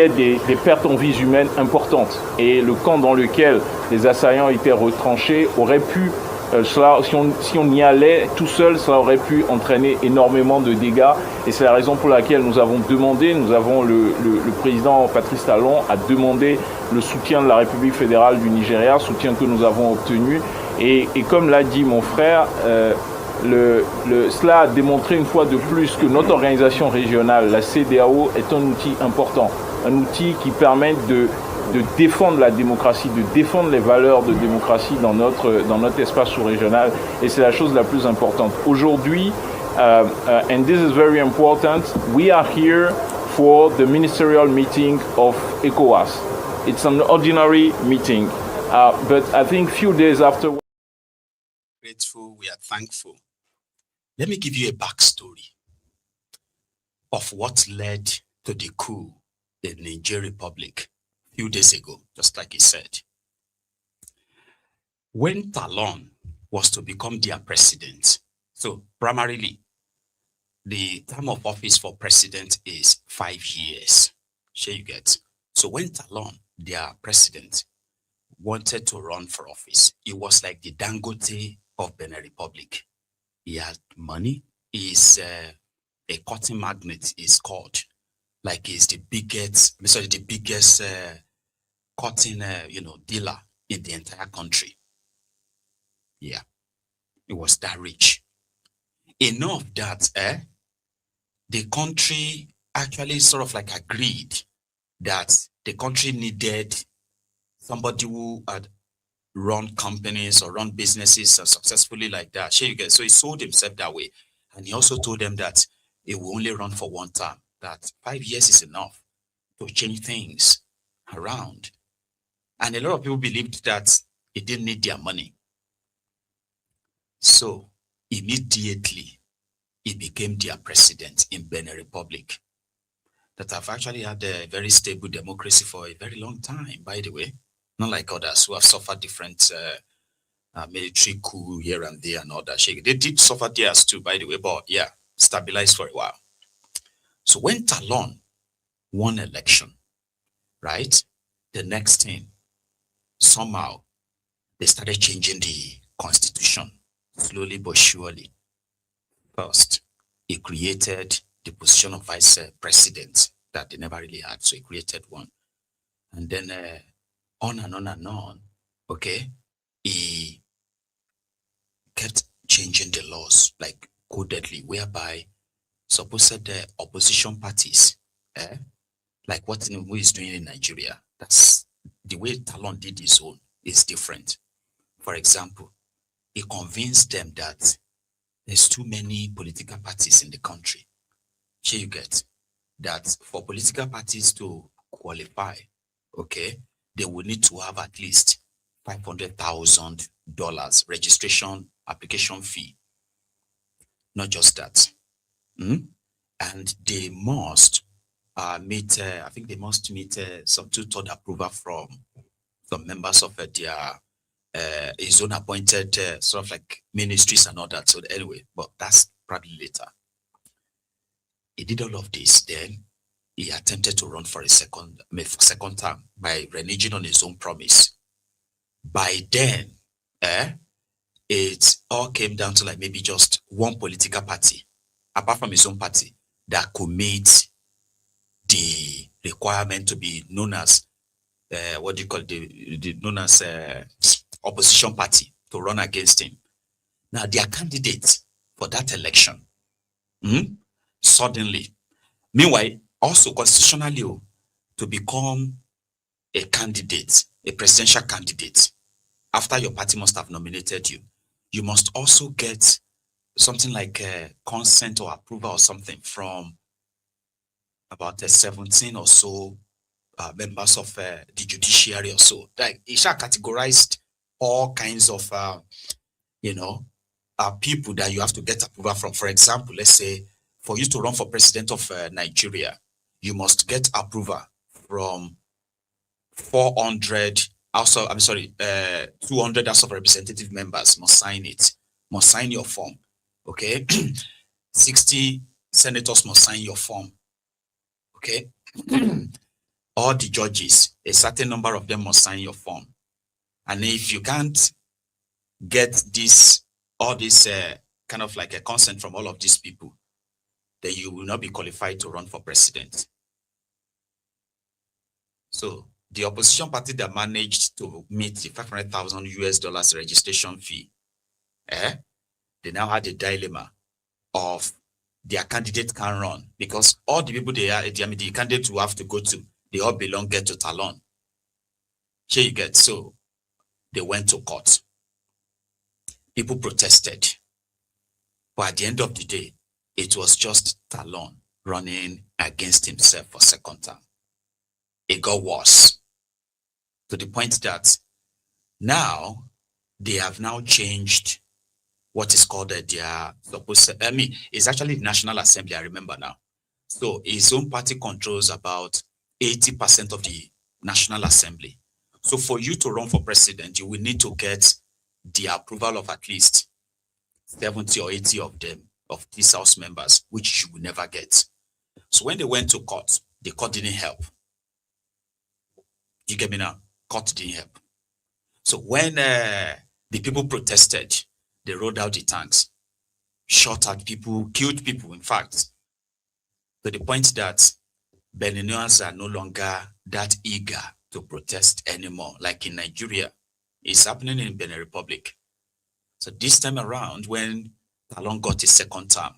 des pertes en vies humaines importantes. Et le camp dans lequel les assaillants étaient retranchés aurait pu, si on y allait tout seul, ça aurait pu entraîner énormément de dégâts. Et c'est la raison pour laquelle le président Patrice Talon a demandé le soutien de la République fédérale du Nigeria, soutien que nous avons obtenu. Et comme l'a dit mon frère, cela a démontré une fois de plus que notre organisation régionale, la CEDEAO, est un outil important, un outil qui permet de défendre la démocratie, de défendre les valeurs de démocratie dans notre espace sous-régional, et c'est la chose la plus importante. Aujourd'hui, and this is very important, we are here for the ministerial meeting of ECOWAS. It's an ordinary meeting, but I think few days after... Grateful, we are thankful. Let me give you a backstory of what led to the coup in the Niger Republic a few days ago, just like he said. When Talon was to become their president, so primarily, the term of office for president is 5 years. Sure you get. So when Talon, their president, wanted to run for office, it was like the Dangote of Benin Republic. He had money. He's a cotton magnate, is called. Like he's the biggest cotton, dealer in the entire country. Yeah, it was that rich. Enough that the country actually sort of like agreed that the country needed somebody who had run companies or run businesses successfully like that. So he sold himself that way. And he also told them that he will only run for one term, that 5 years is enough to change things around. And a lot of people believed that he didn't need their money. So immediately he became their president in Benin Republic. That have actually had a very stable democracy for a very long time, by the way. Not like others who have suffered different military coup here and there and all that. They did suffer theirs too, by the way, but yeah, stabilized for a while. So when Talon won election, right, the next thing, somehow they started changing the constitution, slowly but surely. First, he created the position of vice president that they never really had, so he created one. And then on and on and on, okay, he kept changing the laws, like codedly, whereby supposed opposition parties, like what Tinubu is doing in Nigeria, that's the way Talon did his own is different. For example, he convinced them that there's too many political parties in the country. Here you get that for political parties to qualify, okay, they will need to have at least $500,000 registration application fee. Not just that. And they must meet, I think they must meet some 2/3 approval from some members of their his own appointed sort of like ministries and all that. So anyway, but that's probably later. He did all of this, then he attempted to run for a second term by reneging on his own promise. By then, it all came down to like maybe just one political party, apart from his own party, that could meet the requirement to be known as known as opposition party to run against him. Now, their candidate for that election, suddenly, meanwhile, also constitutionally, to become a candidate, a presidential candidate, after your party must have nominated you, you must also get something like a consent or approval or something from about 17 or so members of the judiciary or so. Like, Isha categorized all kinds of, are people that you have to get approval from. For example, let's say for you to run for president of Nigeria, you must get approval from 400 also, 200 House of Representative members must sign it, must sign your form. Okay. 60 senators must sign your form. Okay. All the judges, a certain number of them must sign your form. And if you can't get this, all this kind of like a consent from all of these people, then you will not be qualified to run for president. So the opposition party that managed to meet the $500,000 registration fee, they now had a dilemma of their candidate can run because all the people they are, the candidates who have to go to, they all belong get to Talon. Here you get, so they went to court. People protested. But at the end of the day, it was just Talon running against himself for second term. It got worse to the point that now they have now changed what is called their supposed, it's actually the National Assembly, I remember now. So his own party controls about 80% of the National Assembly. So for you to run for president, you will need to get the approval of at least 70 or 80 of them, of these House members, which you will never get. So when they went to court, the court didn't help. You get me now? Court didn't help. So when the people protested, they rolled out the tanks, shot at people, killed people, in fact, to the point that Beninans are no longer that eager to protest anymore, like in Nigeria. It's happening in Benin Republic. So this time around, when Talon got his second term,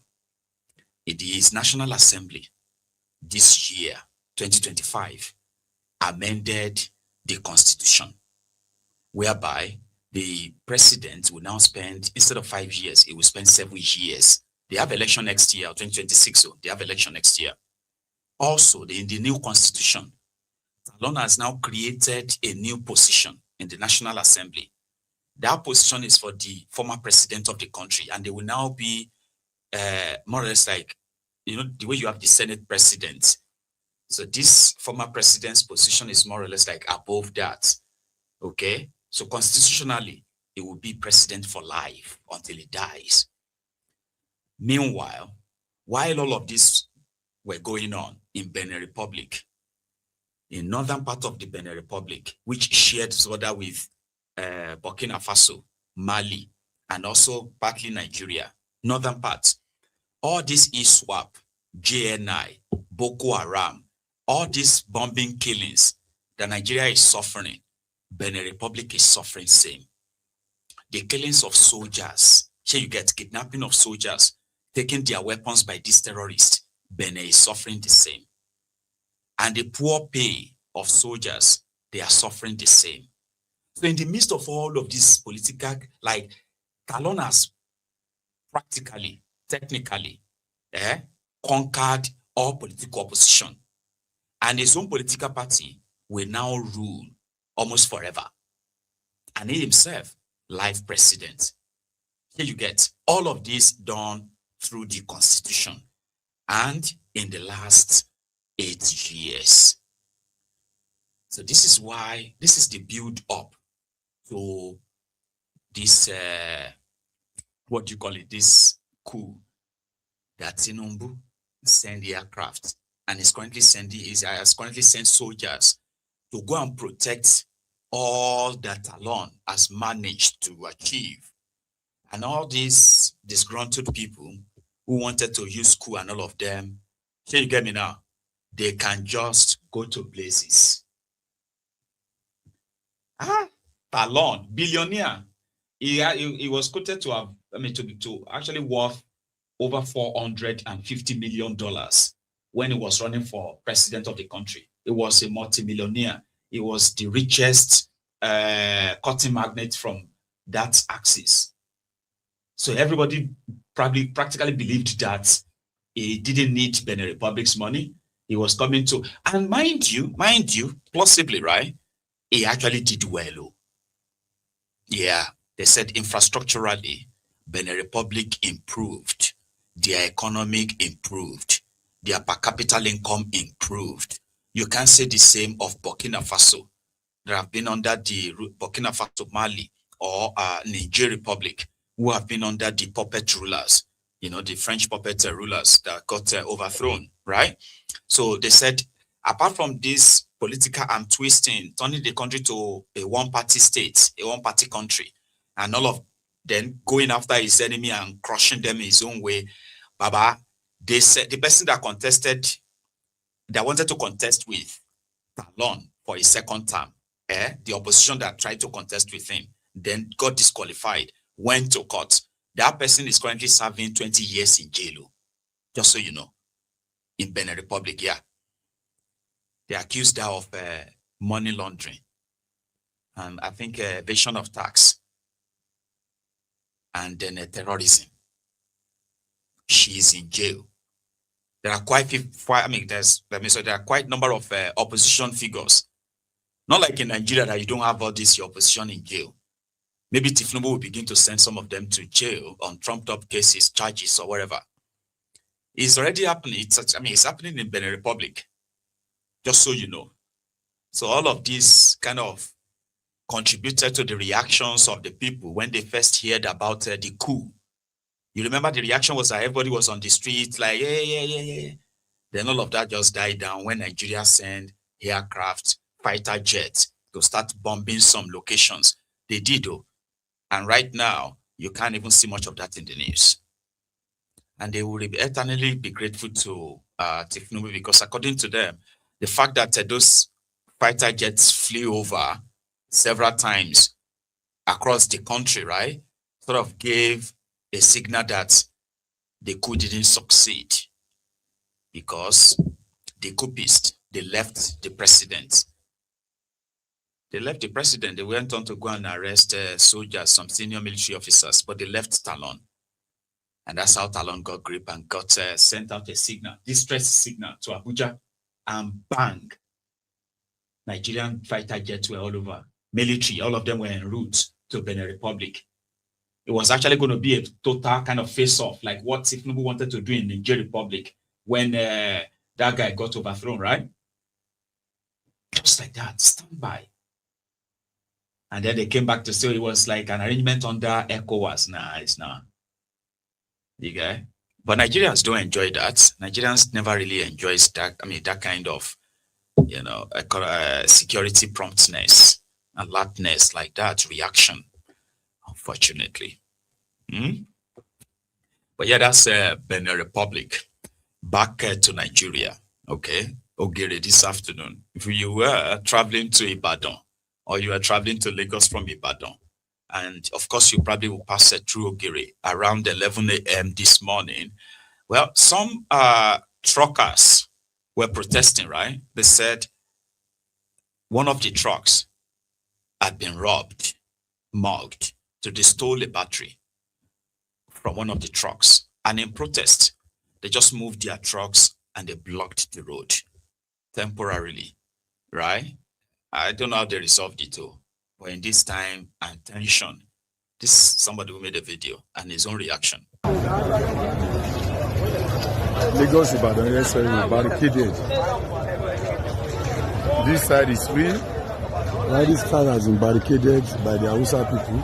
it is National Assembly this year, 2025, amended the Constitution, whereby the president will now spend, instead of 5 years, it will spend 7 years. They have election next year, 2026, so they have election next year. Also, in the new Constitution, Talon has now created a new position in the National Assembly. That position is for the former president of the country, and they will now be more or less like, you know, the way you have the Senate president. So this former president's position is more or less like above that. Okay? So constitutionally, he will be president for life until he dies. Meanwhile, while all of this were going on in Benin Republic, in northern part of the Benin Republic, which shared border with Burkina Faso, Mali, and also partly Nigeria, northern parts, all this ISWAP, JNI, Boko Haram, all these bombing killings that Nigeria is suffering, Benin Republic is suffering same. The killings of soldiers, here you get kidnapping of soldiers, taking their weapons by these terrorists, Benin is suffering the same. And the poor pay of soldiers, they are suffering the same. So in the midst of all of this political, like Talon has practically, technically, conquered all political opposition. And his own political party will now rule almost forever. And he himself, life president. Here you get all of this done through the Constitution and in the last 8 years. So this is why, this is the build up to this, what do you call it, this coup that Tinubu sent the aircraft and is currently sending, has currently sent soldiers to go and protect all that Talon has managed to achieve. And all these disgruntled people who wanted to use coup and all of them, here you get me now, they can just go to places. Talon, billionaire. He was quoted to have, to actually worth over $450 million when he was running for president of the country. He was a multimillionaire. He was the richest cotton magnate from that axis. So everybody practically believed that he didn't need Benin Republic's money. He was coming to, and mind you, plausibly, right? He actually did well. Yeah, they said infrastructurally, Benin Republic improved, their economic improved, their per capita income improved. You can't say the same of Burkina Faso. They have been under the Burkina Faso, Mali, or Niger Republic, who have been under the puppet rulers, you know, the French puppet rulers that got overthrown, right? So they said, apart from this political arm twisting, turning the country to a one-party state, a one-party country, and all of them going after his enemy and crushing them in his own way, Baba, they said the person that contested, that wanted to contest with Talon for his second term, the opposition that tried to contest with him, then got disqualified, went to court. That person is currently serving 20 years in jail, just so you know, in Benin Republic, yeah. They accused her of money laundering, and I think evasion of tax, and then terrorism. She is in jail. There are quite there are quite a number of opposition figures. Not like in Nigeria that you don't have all this, your opposition in jail. Maybe Tifnubu will begin to send some of them to jail on trumped-up cases, charges, or whatever. It's already happening. It's happening in Benin Republic, just so you know. So all of this kind of contributed to the reactions of the people when they first heard about the coup. You remember the reaction was that everybody was on the street like, yeah. Then all of that just died down when Nigeria sent aircraft, fighter jets to start bombing some locations. They did, though. And right now, you can't even see much of that in the news. And they will eternally be grateful to Tifnubu, because according to them, the fact that those fighter jets flew over several times across the country, right, sort of gave a signal that the coup didn't succeed, because the coupists, they left the president. They left the president. They went on to go and arrest soldiers, some senior military officers, but they left Talon. And that's how Talon got grip and got sent out a signal, distress signal to Abuja, and bang, Nigerian fighter jets were all over. Military, all of them were en route to Benin Republic. It was actually going to be a total kind of face-off, like what Tifnubu wanted to do in the Niger Republic when that guy got overthrown, right? Just like that, stand by. And then they came back to say it was like an arrangement under ECOWAS. Nah, it's not. You get? But Nigerians don't enjoy that. Nigerians never really enjoys that. I mean, that kind of, you know, security promptness, alertness, like that, reaction, unfortunately. But yeah, that's Benin Republic. Back to Nigeria, okay? Ogere this afternoon. If you were traveling to Ibadan, or you are traveling to Lagos from Ibadan, and of course you probably will pass it through Ogere around 11 a.m. this morning. Well, some truckers were protesting, right? They said one of the trucks had been robbed, mugged, so they stole a battery from one of the trucks. And in protest, they just moved their trucks and they blocked the road temporarily, right? I don't know how they resolved it too, but in this time and tension, this somebody who made a video and his own reaction. Lagos Ibadan is barricaded. This side is free. While this car has been barricaded by the Hausa people,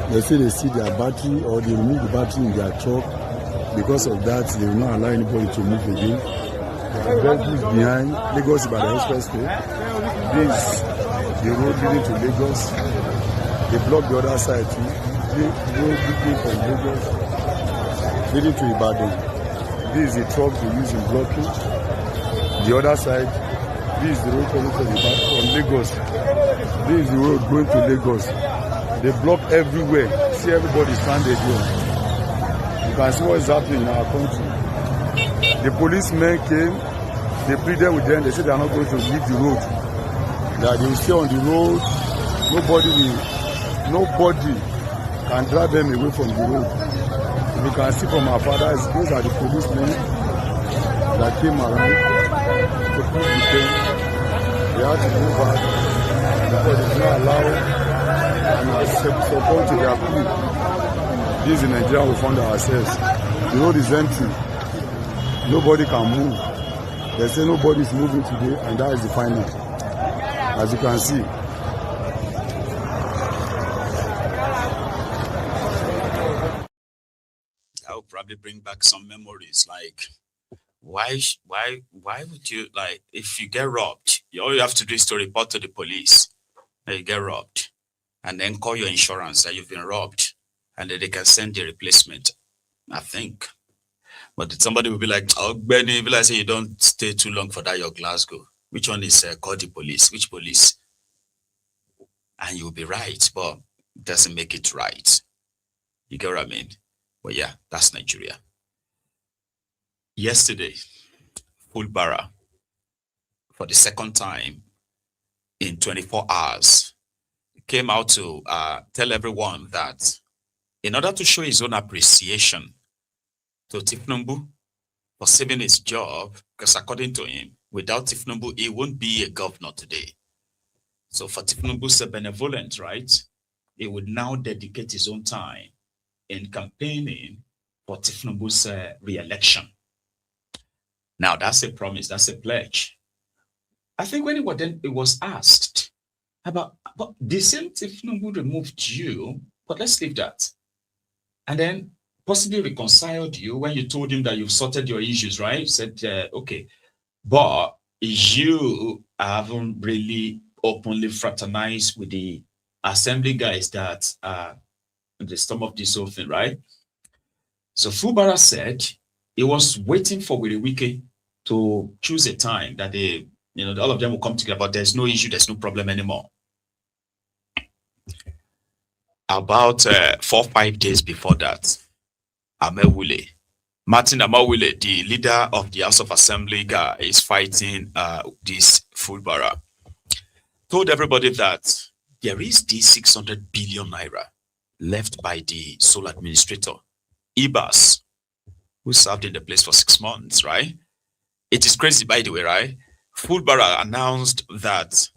they say they see their battery or they remove the battery in their truck. Because of that, they will not allow anybody to move again. There are vehicles behind Lagos Ibadan Expressway. This is the road leading to Lagos. They block the other side too. The road leading from Lagos leading to Ibadan. This is the truck they use in blocking. The other side, this is the road coming from Lagos. This is the road going to Lagos. They block everywhere. See everybody stranded here. You can see what is happening in our country. The policemen came, they pleaded with them, they said they are not going to leave the road. That they will stay on the road, nobody can drive them away from the road. You can see from our fathers, those are the policemen that came around to put with them. They had to move back because they did not allow and support to their plea. This is Nigeria we found ourselves. The road is empty. Nobody can move. They say nobody is moving today, and that is the finding. As you can see. That will probably bring back some memories. Like, why would you, like, if you get robbed, all you have to do is to report to the police that you get robbed, and then call your insurance that you've been robbed, and then they can send the replacement, I think. But somebody will be like, oh, Benny, will I say you don't stay too long for that, your Glasgow. Which one is call the police? Which police? And you'll be right, but it doesn't make it right. You get what I mean? But yeah, that's Nigeria. Yesterday, Fulbara, for the second time in 24 hours, came out to tell everyone that in order to show his own appreciation to Tifnumbu for saving his job, because according to him, without Tifnumbu, he won't be a governor today. So for Tifnumbu's benevolence, right, he would now dedicate his own time in campaigning for Tifnumbu's re-election. Now, that's a promise, that's a pledge. I think when it was asked about, but the same Tifnumbu removed you, but let's leave that. And then possibly reconciled you when you told him that you've sorted your issues, right? You said, okay, but you haven't really openly fraternized with the assembly guys that the stomach of this whole thing, right? So Fulbara said he was waiting for Wiriwike to choose a time that they, all of them will come together, but there's no issue, there's no problem anymore. About 4 or 5 days before that, Martin Amawule, the leader of the House of Assembly guy, is fighting this Fulbara, told everybody that there is this 600 billion naira left by the sole administrator, Ibas, who served in the place for 6 months, right? It is crazy, by the way, right? Fulbara announced that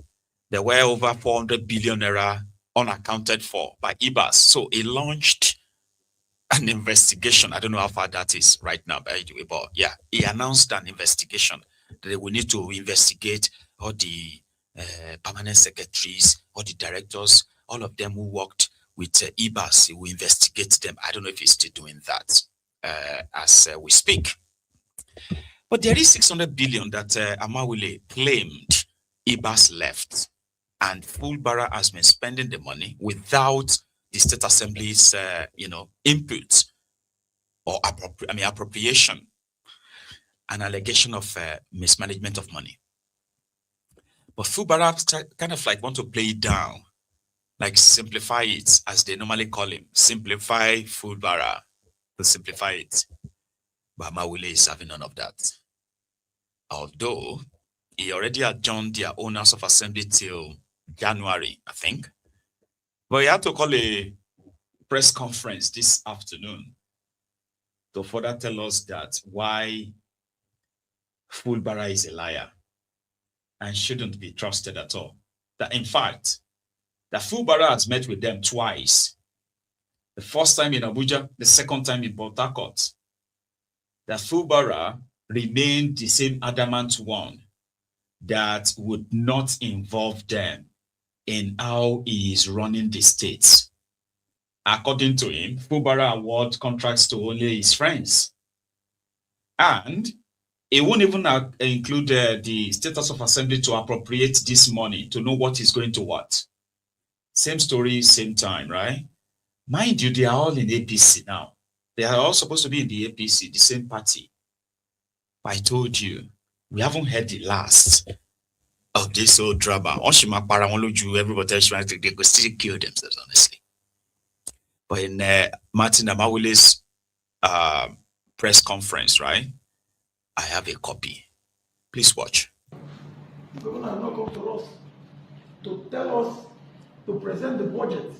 there were over 400 billion naira unaccounted for by Ibas. So he launched an investigation. I don't know how far that is right now, by the way, but yeah, he announced an investigation that they will need to investigate all the permanent secretaries, all the directors, all of them who worked with Ibas. He will investigate them. I don't know if he's still doing that as we speak. But there is 600 billion that Amawule claimed Ibas left, and Fulbara has been spending the money without the State Assembly's, input or appropriation, an allegation of mismanagement of money. But Fulbara kind of like want to play it down, like simplify it, as they normally call him, simplify Fulbara, to simplify it. But Amawule is having none of that. Although he already adjourned their own House of Assembly till January, I think. But he had to call a press conference this afternoon to further tell us that why Fulbara is a liar and shouldn't be trusted at all. That in fact, that Fulbara has met with them twice. The first time in Abuja, the second time in Port Harcourt. That Fulbara remained the same adamant one that would not involve them in how he is running the states. According to him, Fulbara award contracts to only his friends. And he won't even include the State House of Assembly to appropriate this money, to know what is going to what. Same story, same time, right? Mind you, they are all in APC now. They are all supposed to be in the APC, the same party. But I told you, we haven't heard the last of this old drama. Everybody else, they could still kill themselves, honestly. But in Martin Amawule's press conference, right? I have a copy. Please watch. The governor has not come to us to tell us to present the budget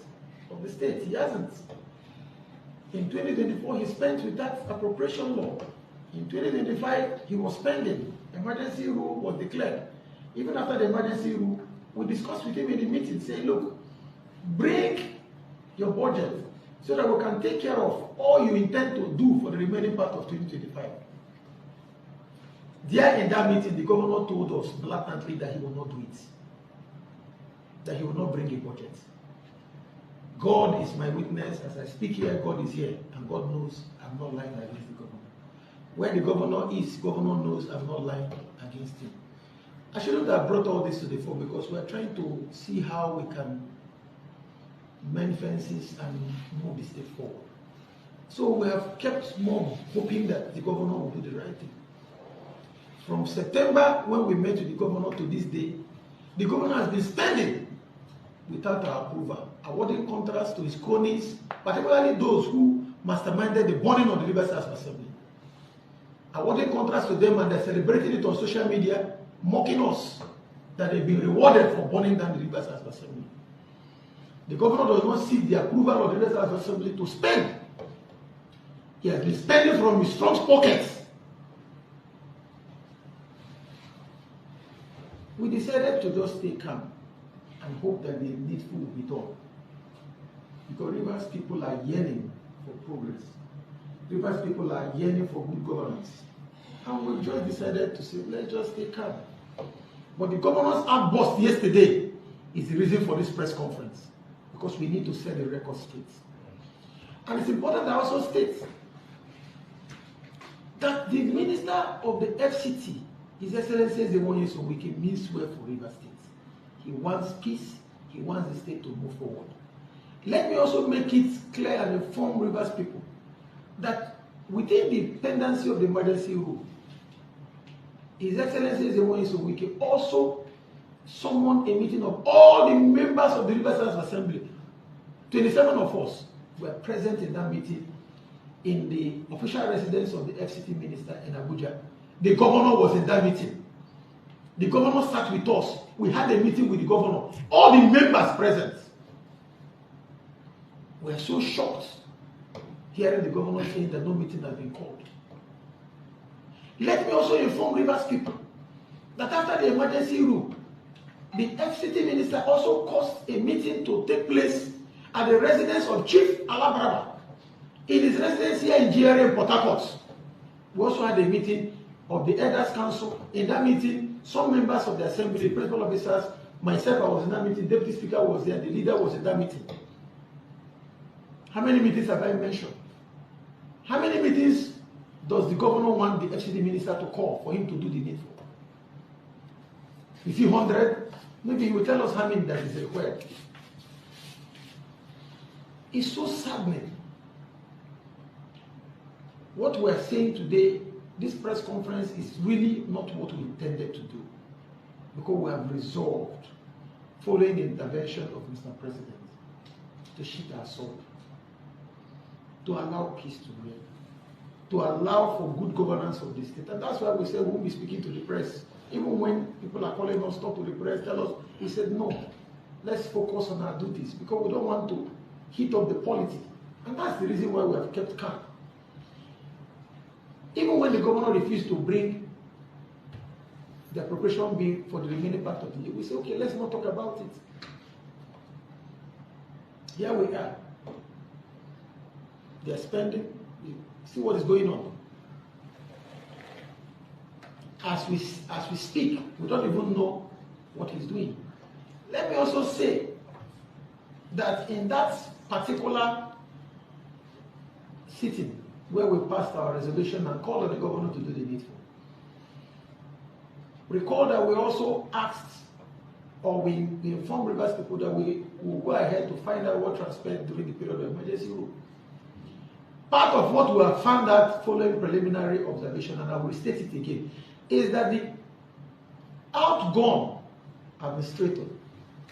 of the state. He hasn't. In 2024, he spent with that appropriation law. In 2025, he was spending. Emergency rule was declared. Even after the emergency rule, we discussed with him in the meeting, saying, look, bring your budget so that we can take care of all you intend to do for the remaining part of 2025. There in that meeting, the governor told us blatantly that he will not do it, that he will not bring a budget. God is my witness. As I speak here, God is here, and God knows I'm not lying against the governor. Where the governor is, governor knows I'm not lying against him. I shouldn't have brought all this to the fore because we're trying to see how we can mend fences and move the state forward. So we have kept mum hoping that the governor will do the right thing. From September, when we met with the governor, to this day, the governor has been spending without our approval, awarding contracts to his cronies, particularly those who masterminded the burning of the Riverside Assembly. Awarding contracts to them, and they're celebrating it on social media, mocking us that they've been rewarded for burning down the Riverside Assembly. The governor does not seek the approval of the Riverside Assembly to spend. He has been spending from his strong pockets. We decided to just stay calm and hope that the needful will be done. Because Rivers people are yearning for progress. Rivers people are yearning for good governance. And we just decided to say, let's just stay calm. But the governor's outburst yesterday is the reason for this press conference. Because we need to set the record straight. And it's important that I also state that the minister of the FCT, His Excellency Igwuanyi Sowike, means well for Rivers State. He wants peace. He wants the state to move forward. Let me also make it clear and inform Rivers people that within the pendency of the emergency rule, His Excellency Igwuanyi Sowike also summoned a meeting of all the members of the Riverside Assembly. 27 of us were present in that meeting in the official residence of the FCT minister in Abuja. The governor was in that meeting. The governor sat with us. We had a meeting with the governor. All the members present were so shocked hearing the governor saying that no meeting has been called. Let me also inform Rivers people that after the emergency rule, the FCT minister also caused a meeting to take place at the residence of Chief Alabraba in his residence here in GRA, Port Harcourt. We also had a meeting of the Elders Council. In that meeting, some members of the assembly, the principal officers, myself, I was in that meeting, deputy speaker was there, the leader was in that meeting. How many meetings have I mentioned? How many meetings does the governor want the FCT minister to call for him to do the needful? Is he 100? Maybe he will tell us how many that is required. It's so saddening. What we are saying today, this press conference is really not what we intended to do, because we have resolved, following the intervention of Mr. President, to sheath our sword, to allow peace to reign, to allow for good governance of the state. And that's why we said we won't be speaking to the press. Even when people are calling us, talk to the press, tell us, we said no, let's focus on our duties, because we don't want to heat up the polity. And that's the reason why we have kept calm. Even when the governor refused to bring the appropriation bill for the remaining part of the year, we say, okay, let's not talk about it. Here we are. They are spending. See what is going on. As we speak, we don't even know what he's doing. Let me also say that in that particular sitting where we passed our resolution and called on the governor to do the needful, recall that we also asked, or we informed Rivers people that we will go ahead to find out what transpired during the period of emergency rule. Part of what we have found out following preliminary observation, and I will state it again, is that the outgone administrator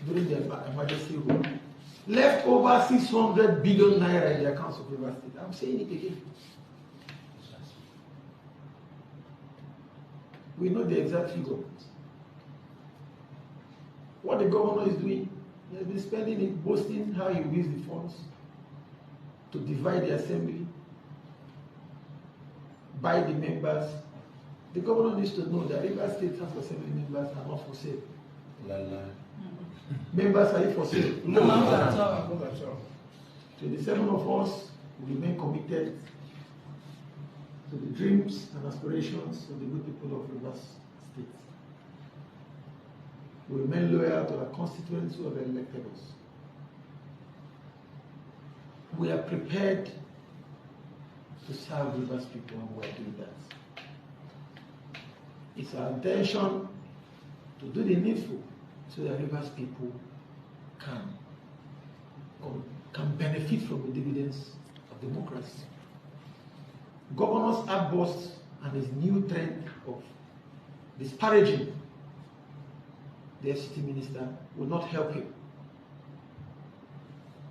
during the emergency rule left over 600 billion naira in the accounts of Rivers State. I'm saying it again. We know the exact figure. What the governor is doing, he has been spending it, boasting how he used the funds to divide the assembly, buy the members. The governor needs to know that Rivers State House of Assembly members are not for sale. Members are for sale. No, not at all. 27 of us will remain committed to the dreams and aspirations of the good people of Rivers State. We remain loyal to our constituents who have elected us. We are prepared to serve Rivers people, and we are doing that. It's our intention to do the needful so that Rivers people can benefit from the dividends of democracy. Governor's outburst and his new trend of disparaging the FCT minister will not help him.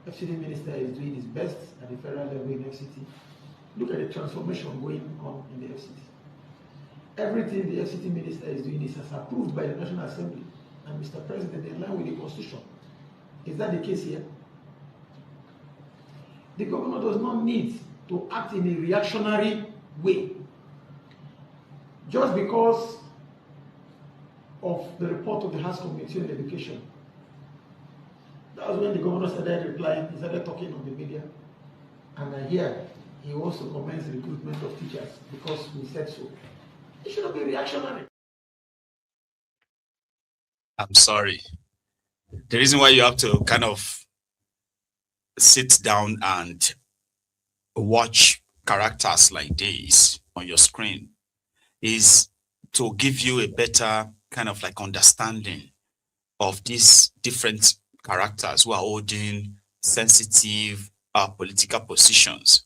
FCT minister is doing his best at the federal level in FCT. Look at the transformation going on in the FCT. Everything the FCT minister is doing is as approved by the National Assembly and Mr. President in line with the Constitution. Is that the case here? The governor does not need to act in a reactionary way just because of the report of the House Committee on Education. That was when the governor started replying, he started talking on the media, and I hear he wants to commence recruitment of teachers because we said so. It should not be reactionary. I'm sorry. The reason why you have to kind of sit down and watch characters like this on your screen is to give you a better kind of like understanding of these different characters who are holding sensitive political positions.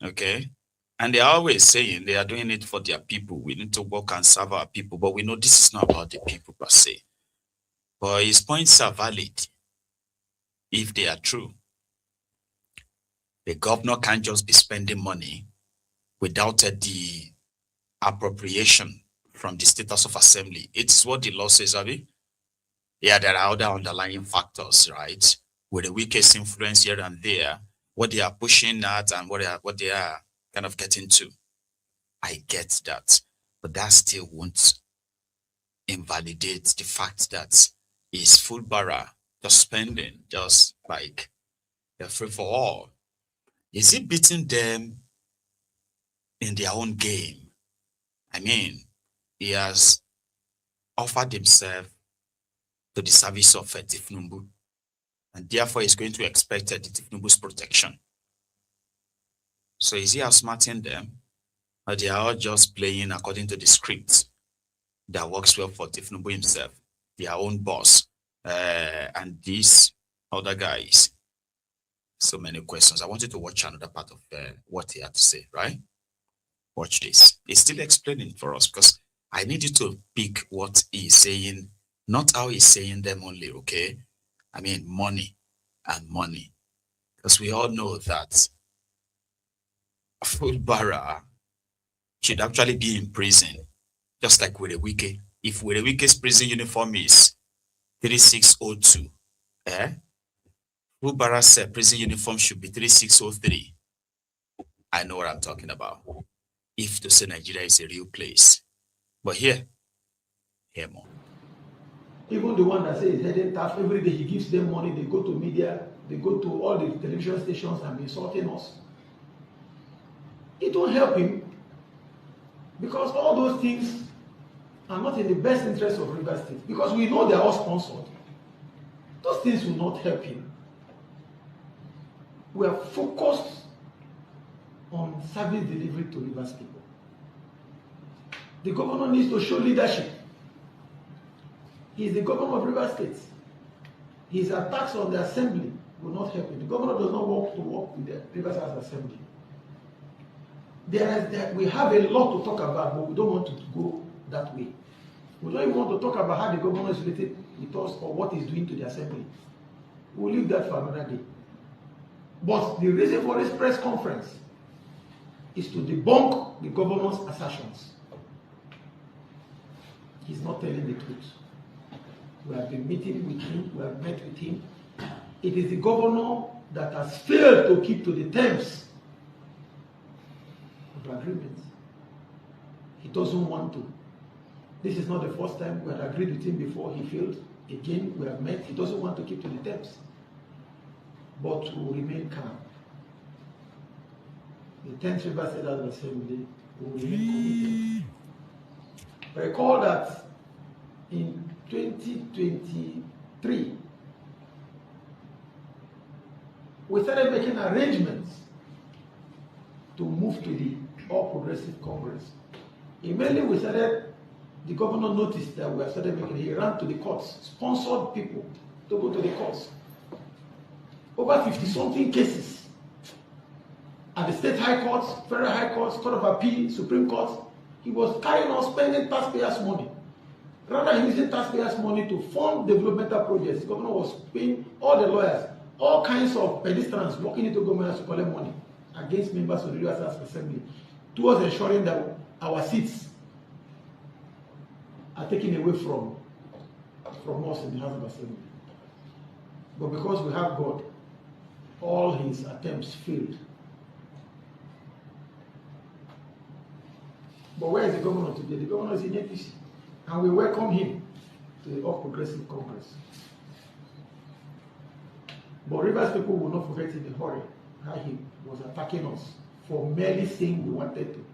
Okay? And they're always saying they are doing it for their people. We need to work and serve our people, but we know this is not about the people per se. But his points are valid if they are true. The governor can't just be spending money without the appropriation from the State House of Assembly. It's what the law says, Abi. Yeah, there are other underlying factors, right? With the weakest influence here and there, what they are pushing at and what they are kind of getting to. I get that. But that still won't invalidate the fact that it's full bara, just spending, just like they're free for all. Is he beating them in their own game? I mean, he has offered himself to the service of Tifnumbu, and therefore he's going to expect Tifnumbu's protection. So is he outsmarting them, or they are all just playing according to the script that works well for Tifnumbu himself, their own boss, and these other guys? So many questions. I want you to watch another part of what he had to say, right? Watch this. He's still explaining for us because I need you to pick what he's saying, not how he's saying them only, okay? I mean, money and money. Because we all know that Fulbara should actually be in prison, just like Werewike. If Werewike's prison uniform is 3602, Fulbara's prison uniform should be 3603. I know what I'm talking about. If to say Nigeria is a real place. But here more. Even the one that says he's heading tough, every day he gives them money, they go to media, they go to all the television stations and be insulting us. It don't help him because all those things are not in the best interest of Rivers State because we know they are all sponsored. Those things will not help him. We are focused on service delivery to Rivers people. The governor needs to show leadership. He is the governor of Rivers State. His attacks on the assembly will not help him. The governor does not want to work with the Rivers House Assembly. We have a lot to talk about, but we don't want to go that way. We don't even want to talk about how the governor is related with us or what he's doing to the assembly. We'll leave that for another day. But the reason for this press conference is to debunk the governor's assertions. He's not telling the truth. We have been meeting with him, we have met with him. It is the governor that has failed to keep to the terms of agreement. He doesn't want to. This is not the first time we had agreed with him before he failed. Again, we have met. He doesn't want to keep to the terms. but to remain calm. The 10th River State House of Assembly will remain committed. Recall that in 2023, we started making arrangements to move to the All Progressive Congress. Immediately we started, the governor noticed that we have started making, he ran to the courts, sponsored people to go to the courts. Over 50-something cases at the state high courts, federal high courts, court of appeal, Supreme Court. He was carrying on spending taxpayers' money. Rather than using taxpayers' money to fund developmental projects, the governor was paying all the lawyers, all kinds of pedestrians walking into government to collect money against members of the Rivers House Assembly towards ensuring that our seats are taken away from us in the House of Assembly. But because we have God, all his attempts failed. But where is the governor today? The governor is in APC, and we welcome him to the All Progressive Congress. But Rivers people will not forget in a hurry how he was attacking us for merely saying we wanted to.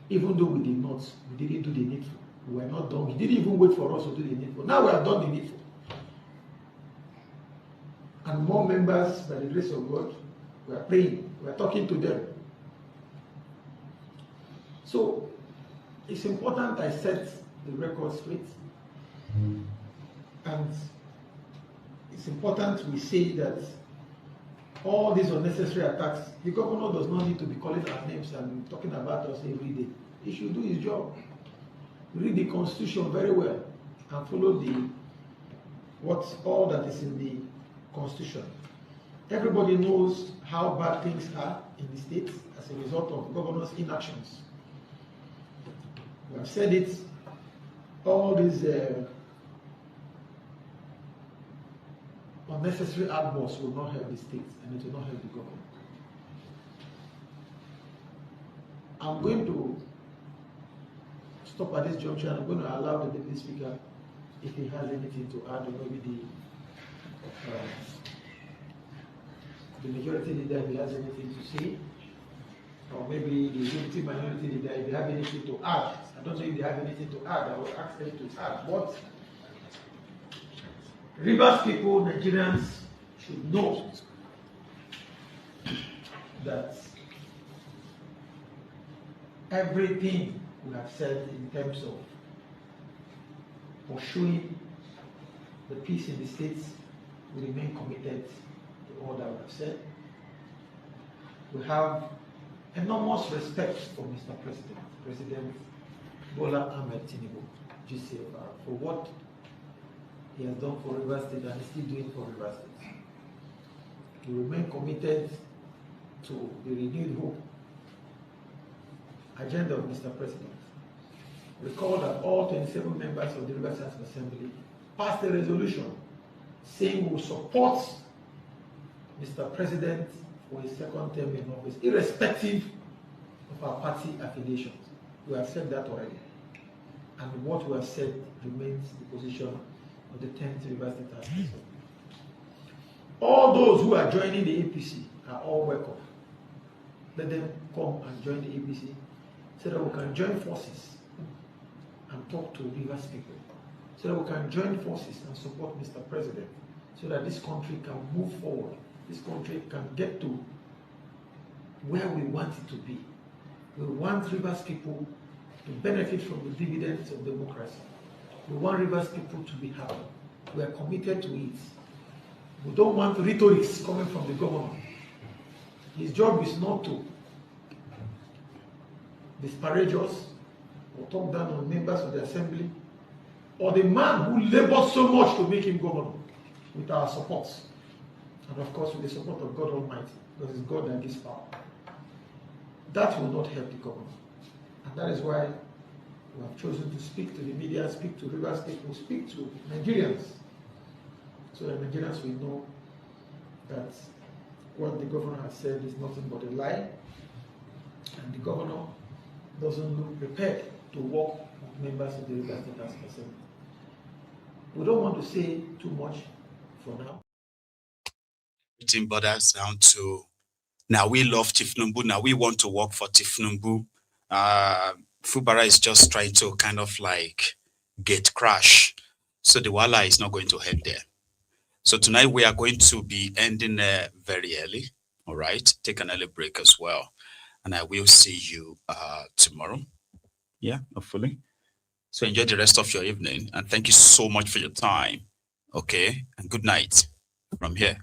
Even though we did not, we didn't do the needful. We were not done. He didn't even wait for us to do the needful. Now we have done the needful. And more members, by the grace of God, we are praying, we are talking to them. So it's important I set the record straight. And it's important we say that all these unnecessary attacks, the governor does not need to be calling our names and talking about us every day. He should do his job. Read the Constitution very well and follow all that is in the Constitution. Everybody knows how bad things are in the state as a result of governor's inactions. We have said it, all these unnecessary outbursts will not help the state and it will not help the government. I'm going to stop at this juncture. I'm going to allow the Deputy Speaker, if he has anything to add, or maybe the Majority Leader, if he has anything to say, or maybe the Unity Minority Leader, if they have anything to add. I don't know if they have anything to add. I will ask them to add. But Rivers people, Nigerians, should know that everything we have said in terms of pursuing the peace in the states, we remain committed to all that we have said. We have enormous respect for Mr. President, President Bola Ahmed Tinubu, GCFR, for what he has done for Rivers State and is still doing for Rivers State. We remain committed to the renewed hope agenda of Mr. President. Recall that all 27 members of the Rivers House Assembly passed a resolution saying we will support Mr. President for his second term in office, irrespective of our party affiliations. We have said that already. And what we have said remains the position of the 10th Rivers State House Assembly. All those who are joining the APC are all welcome. Let them come and join the APC so that we can join forces and talk to Rivers people, so that we can join forces and support Mr. President, so that this country can move forward, this country can get to where we want it to be. We want Rivers people to benefit from the dividends of democracy. We want Rivers people to be happy. We are committed to it. We don't want rhetorics coming from the governor. His job is not to disparage us or talk down on members of the assembly or the man who labored so much to make him governor with our support. And of course with the support of God Almighty, because it's God that gives power. That will not help the government. And that is why we have chosen to speak to the media, speak to Rivers people, speak to Nigerians, so that Nigerians will know that what the governor has said is nothing but a lie, and the governor doesn't look prepared to work with members of the Rivers State House Assembly. We don't want to say too much for now. Everything bothers down to now we love Tifnumbu, now we want to work for Tifnumbu. Fubara is just trying to kind of like get crash. So the wala is not going to end there. So tonight we are going to be ending very early. All right. Take an early break as well. And I will see you tomorrow. Yeah, hopefully. So enjoy the rest of your evening. And thank you so much for your time. Okay. And good night from here.